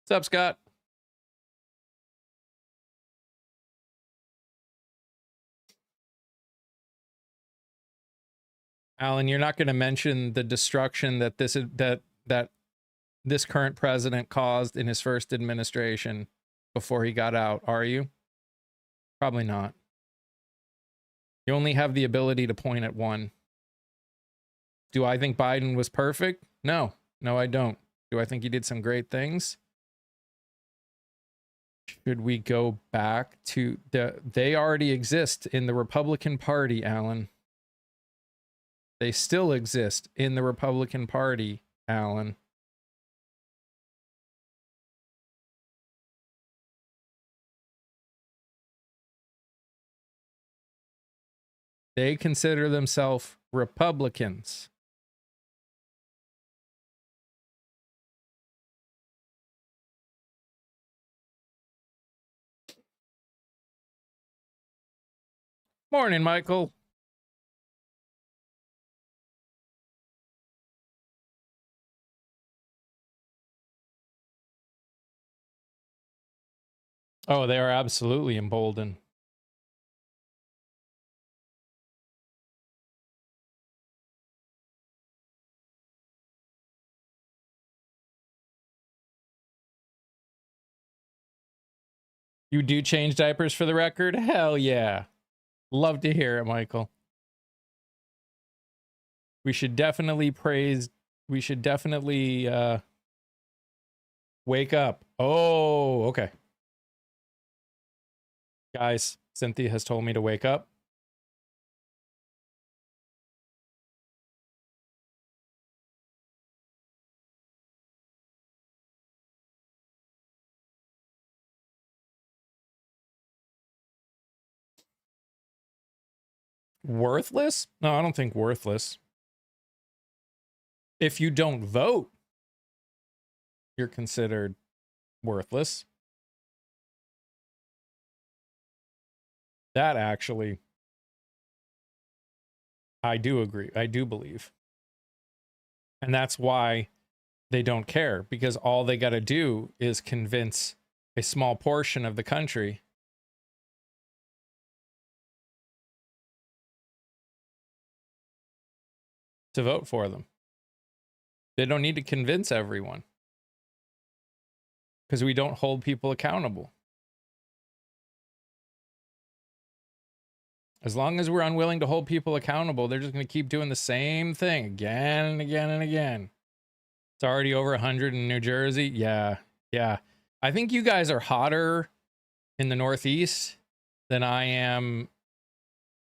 What's up, Scott? Alan, you're not going to mention the destruction that this current president caused in his first administration before he got out, are you? Probably not. You only have the ability to point at one. Do I think Biden was perfect? No. No, I don't. Do I think he did some great things? Should we go back to they already exist in the Republican Party, Alan. They still exist in the Republican Party, Alan. They consider themselves Republicans. Morning, Michael. Oh, they are absolutely emboldened. You do change diapers for the record? Hell yeah. Love to hear it, Michael. We should definitely wake up. Oh, okay. Guys, Cynthia has told me to wake up. Worthless? No, I don't think worthless. If you don't vote, you're considered worthless. That actually, I do agree. I do believe. And that's why they don't care, because all they got to do is convince a small portion of the country to vote for them. They don't need to convince everyone, because we don't hold people accountable. As long as we're unwilling to hold people accountable, they're just going to keep doing the same thing again and again and again. It's already over 100 in New Jersey. Yeah. Yeah. I think you guys are hotter in the Northeast than I am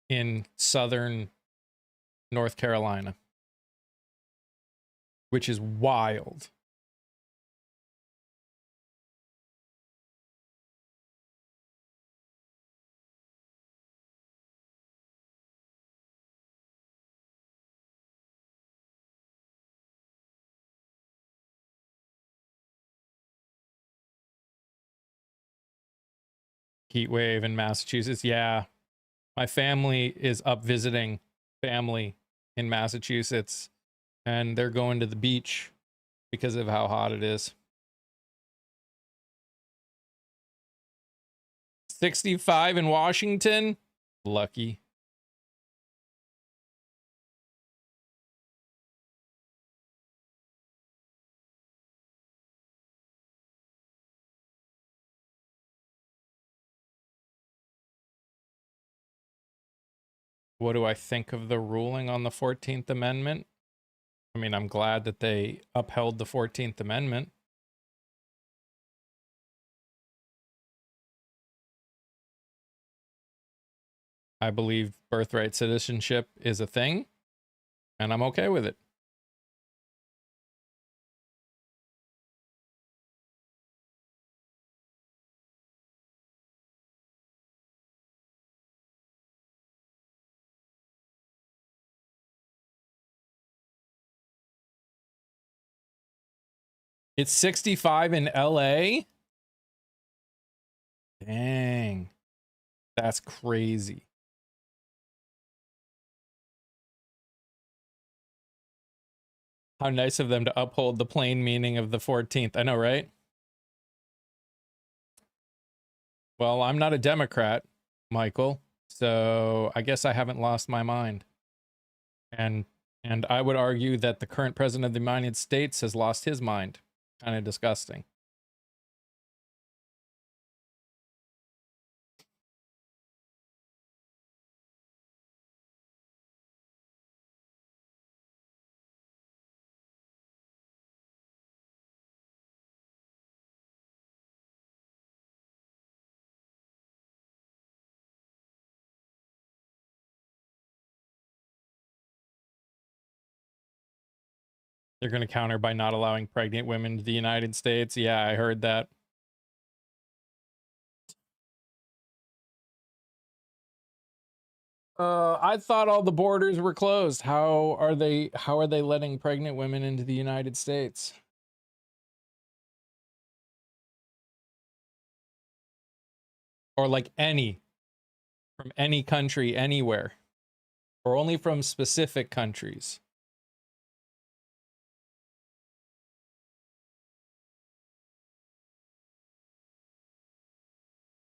in Southern North Carolina, which is wild. Heat wave in Massachusetts. Yeah. My family is up visiting family in Massachusetts, and they're going to the beach because of how hot it is. 65 in Washington. Lucky. What do I think of the ruling on the 14th Amendment? I mean, I'm glad that they upheld the 14th Amendment. I believe birthright citizenship is a thing, and I'm okay with it. It's 65 in LA? Dang. That's crazy. How nice of them to uphold the plain meaning of the 14th. I know, right? Well, I'm not a Democrat, Michael, so I guess I haven't lost my mind. And I would argue that the current president of the United States has lost his mind. Kind of disgusting. They're going to counter by not allowing pregnant women to the United States. Yeah, I heard that. I thought all the borders were closed. How are they letting pregnant women into the United States? Or like from any country anywhere, or only from specific countries?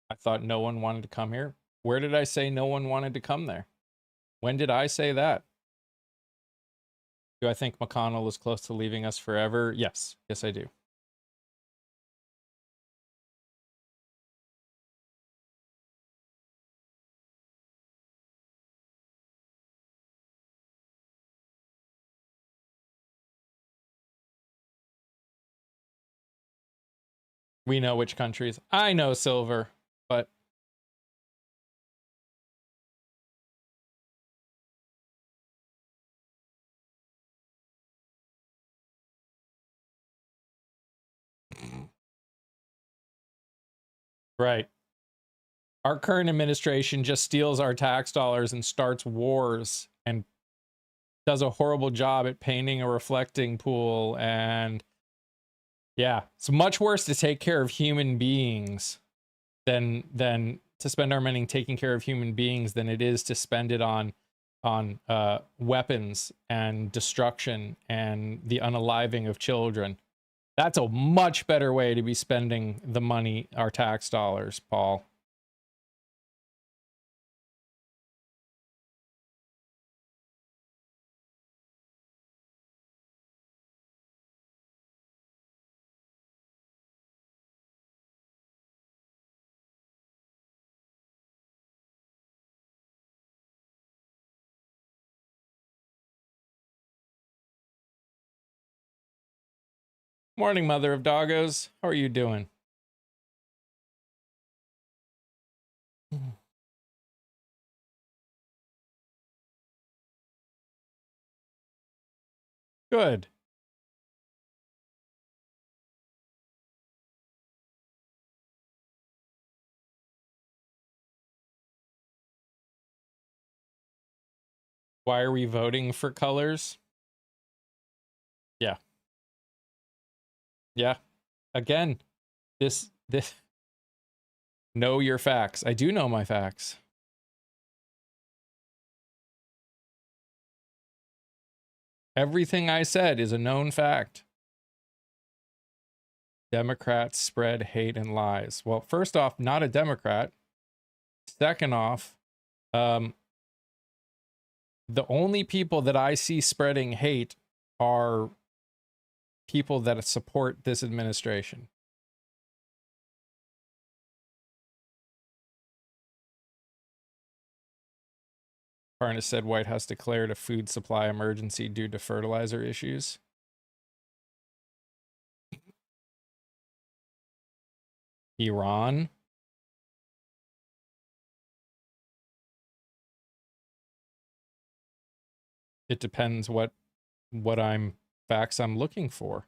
I thought no one wanted to come here. Where did I say no one wanted to come there? When did I say that? Do I think McConnell is close to leaving us forever? Yes. Yes, I do. We know which countries. I know Silver, but right. Our current administration just steals our tax dollars and starts wars and does a horrible job at painting a reflecting pool. And yeah, it's much worse to take care of human beings than to spend our money taking care of human beings than it is to spend it on weapons and destruction and the unaliving of children. That's a much better way to be spending the money, our tax dollars, Paul. Morning, mother of doggos. How are you doing? Good. Why are we voting for colors? Yeah. Yeah. Again, this know your facts. I do know my facts. Everything I said is a known fact. Democrats spread hate and lies. Well, first off, not a Democrat. Second off, the only people that I see spreading hate are people that support this administration. Parnas said White House declared a food supply emergency due to fertilizer issues. Iran. It depends what facts I'm looking for.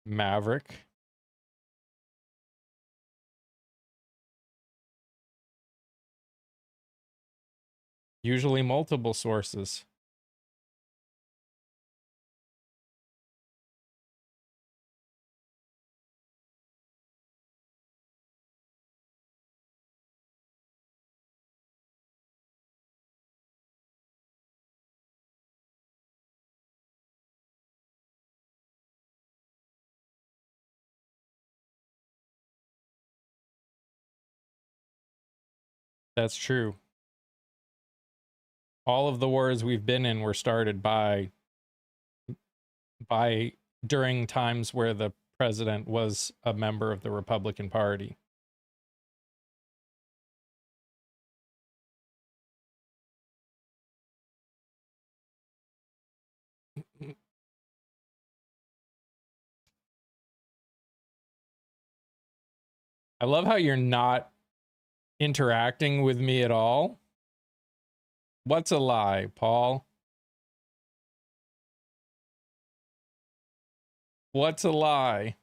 Maverick. Usually multiple sources. That's true. All of the wars we've been in were started by during times where the president was a member of the Republican Party. I love how you're not interacting with me at all. What's a lie, Paul? What's a lie?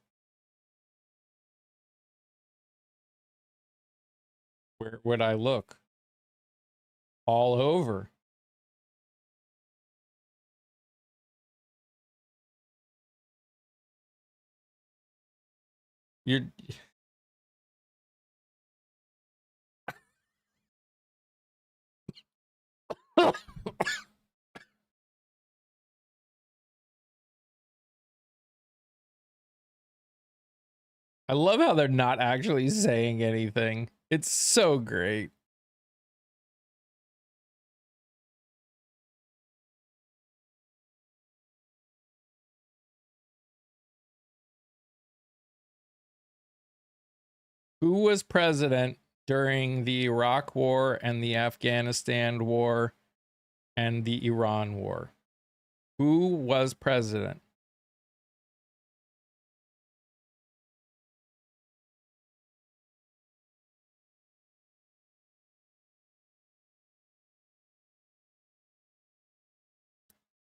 Where would I look? All over. You're I love how they're not actually saying anything. It's so great. Who was president during the Iraq War and the Afghanistan War and the Iran War? Who was president?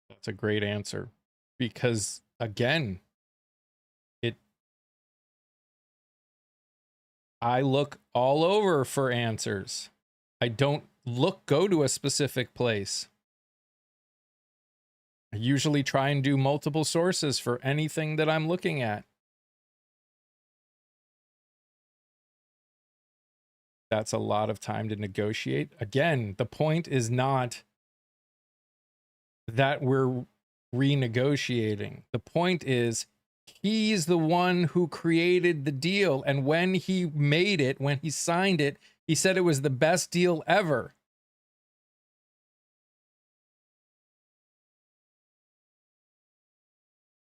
That's a great answer. Because again, I look all over for answers. I don't go to a specific place. I usually try and do multiple sources for anything that I'm looking at. That's a lot of time to negotiate. Again, the point is not that we're renegotiating. The point is he's the one who created the deal. And when he made it, when he signed it, he said it was the best deal ever.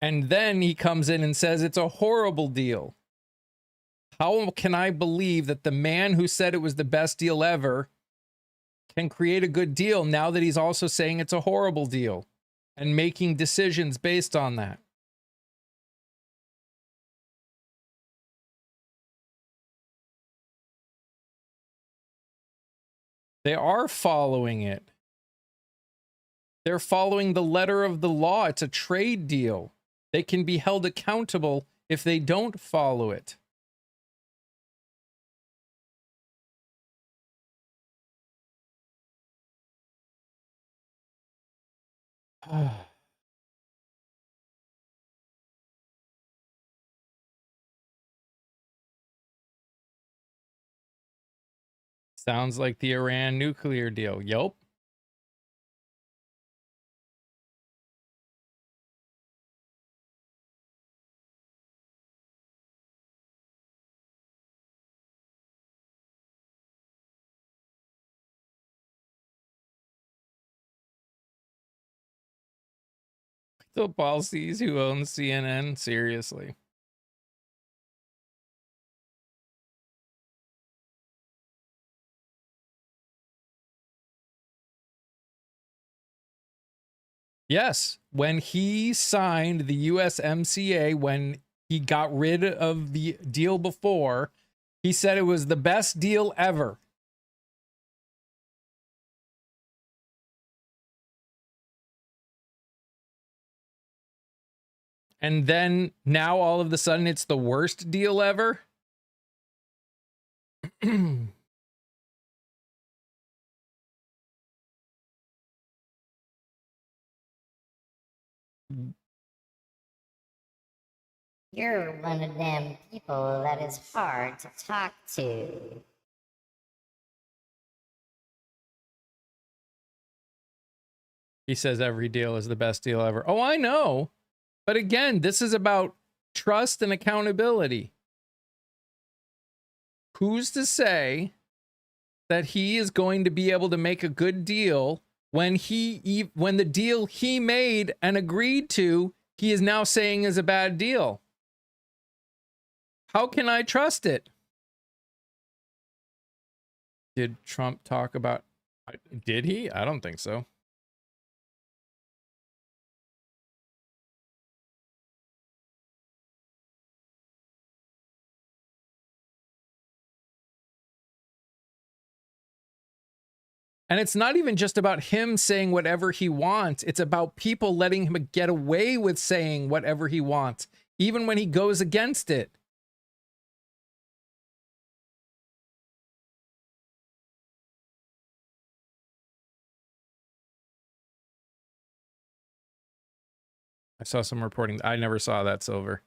And then he comes in and says it's a horrible deal. How can I believe that the man who said it was the best deal ever can create a good deal now that he's also saying it's a horrible deal and making decisions based on that? They are following it. They're following the letter of the law. It's a trade deal. They can be held accountable if they don't follow it. Sounds like the Iran nuclear deal. Yup. The policies who owns CNN? Seriously. Yes, when he signed the USMCA, when he got rid of the deal before, he said it was the best deal ever. And then now all of a sudden it's the worst deal ever. You're one of them people that is hard to talk to. He says every deal is the best deal ever. Oh, I know. But again, this is about trust and accountability. Who's to say that he is going to be able to make a good deal when when the deal he made and agreed to, he is now saying is a bad deal? How can I trust it? Did Trump talk about, did he? I don't think so. And it's not even just about him saying whatever he wants. It's about people letting him get away with saying whatever he wants, even when he goes against it. I saw some reporting. I never saw that, Silver.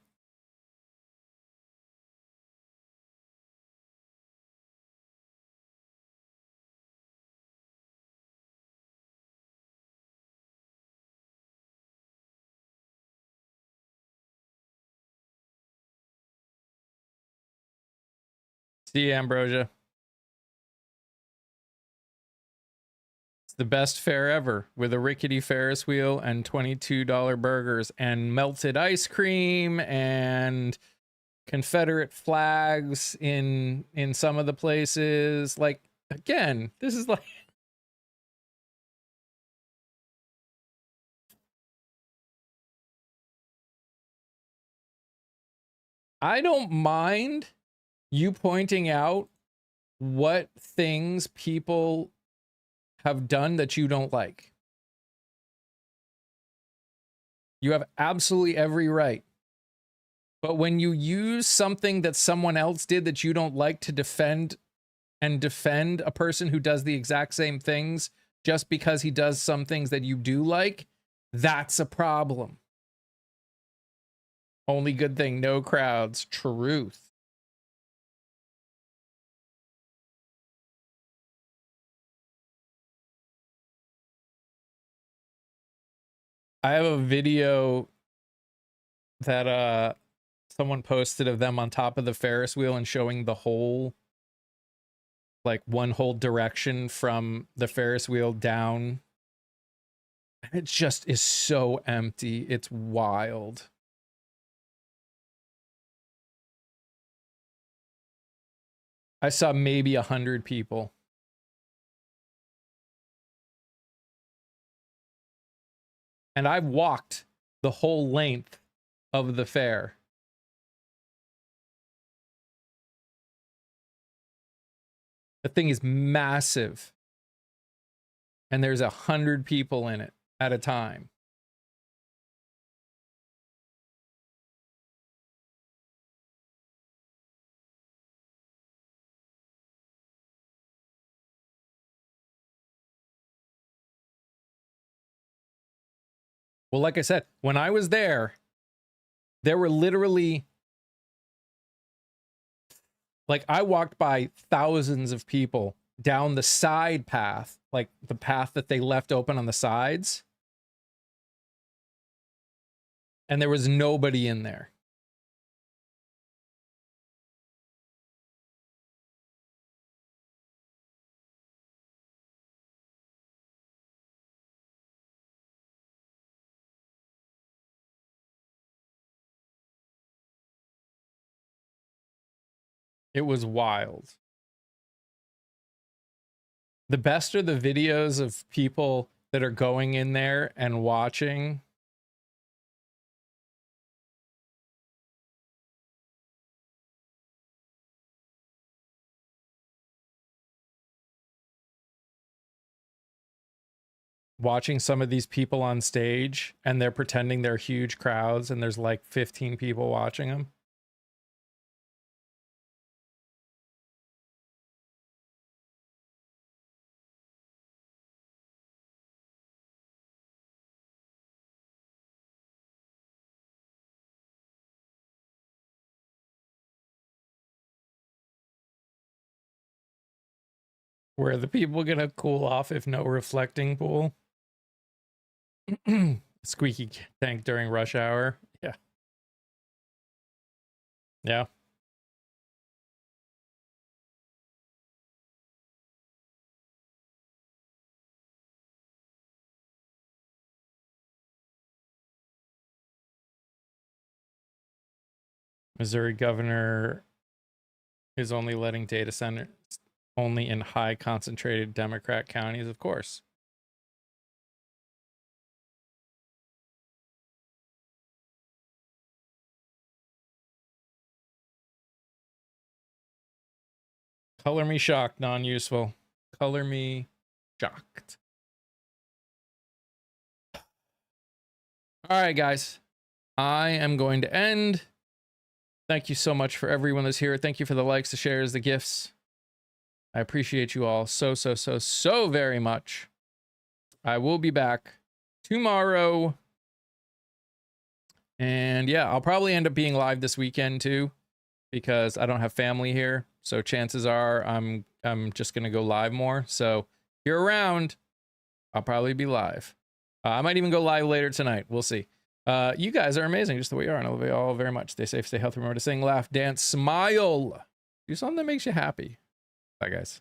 See you, Ambrosia. It's the best fare ever, with a rickety Ferris wheel and $22 burgers and melted ice cream and Confederate flags in some of the places. Like, again, this is like, I don't mind you pointing out what things people have done that you don't like. You have absolutely every right. But when you use something that someone else did that you don't like to defend a person who does the exact same things just because he does some things that you do like, that's a problem. Only good thing, no crowds. Truth. I have a video that someone posted of them on top of the Ferris wheel and showing the whole, like one whole direction from the Ferris wheel down. It just is so empty. It's wild. I saw maybe 100 people. And I've walked the whole length of the fair. The thing is massive. And there's 100 people in it at a time. Well, like I said, when I was there were literally, like, I walked by thousands of people down the side path, like the path that they left open on the sides. And there was nobody in there. It was wild. The best are the videos of people that are going in there and watching. Watching some of these people on stage and they're pretending they're huge crowds and there's like 15 people watching them. Where are the people gonna cool off if no reflecting pool? Squeaky tank during rush hour. Yeah. Yeah. Missouri governor is only letting data centers only in high concentrated Democrat counties, of course. Color me shocked, non-useful. Color me shocked. All right, guys. I am going to end. Thank you so much for everyone that's here. Thank you for the likes, the shares, the gifts. I appreciate you all so very much. I will be back tomorrow. And yeah, I'll probably end up being live this weekend too, because I don't have family here. So chances are I'm just going to go live more. So if you're around, I'll probably be live. I might even go live later tonight. We'll see. You guys are amazing just the way you are. And I love you all very much. Stay safe, stay healthy. Remember to sing, laugh, dance, smile. Do something that makes you happy. Bye, guys.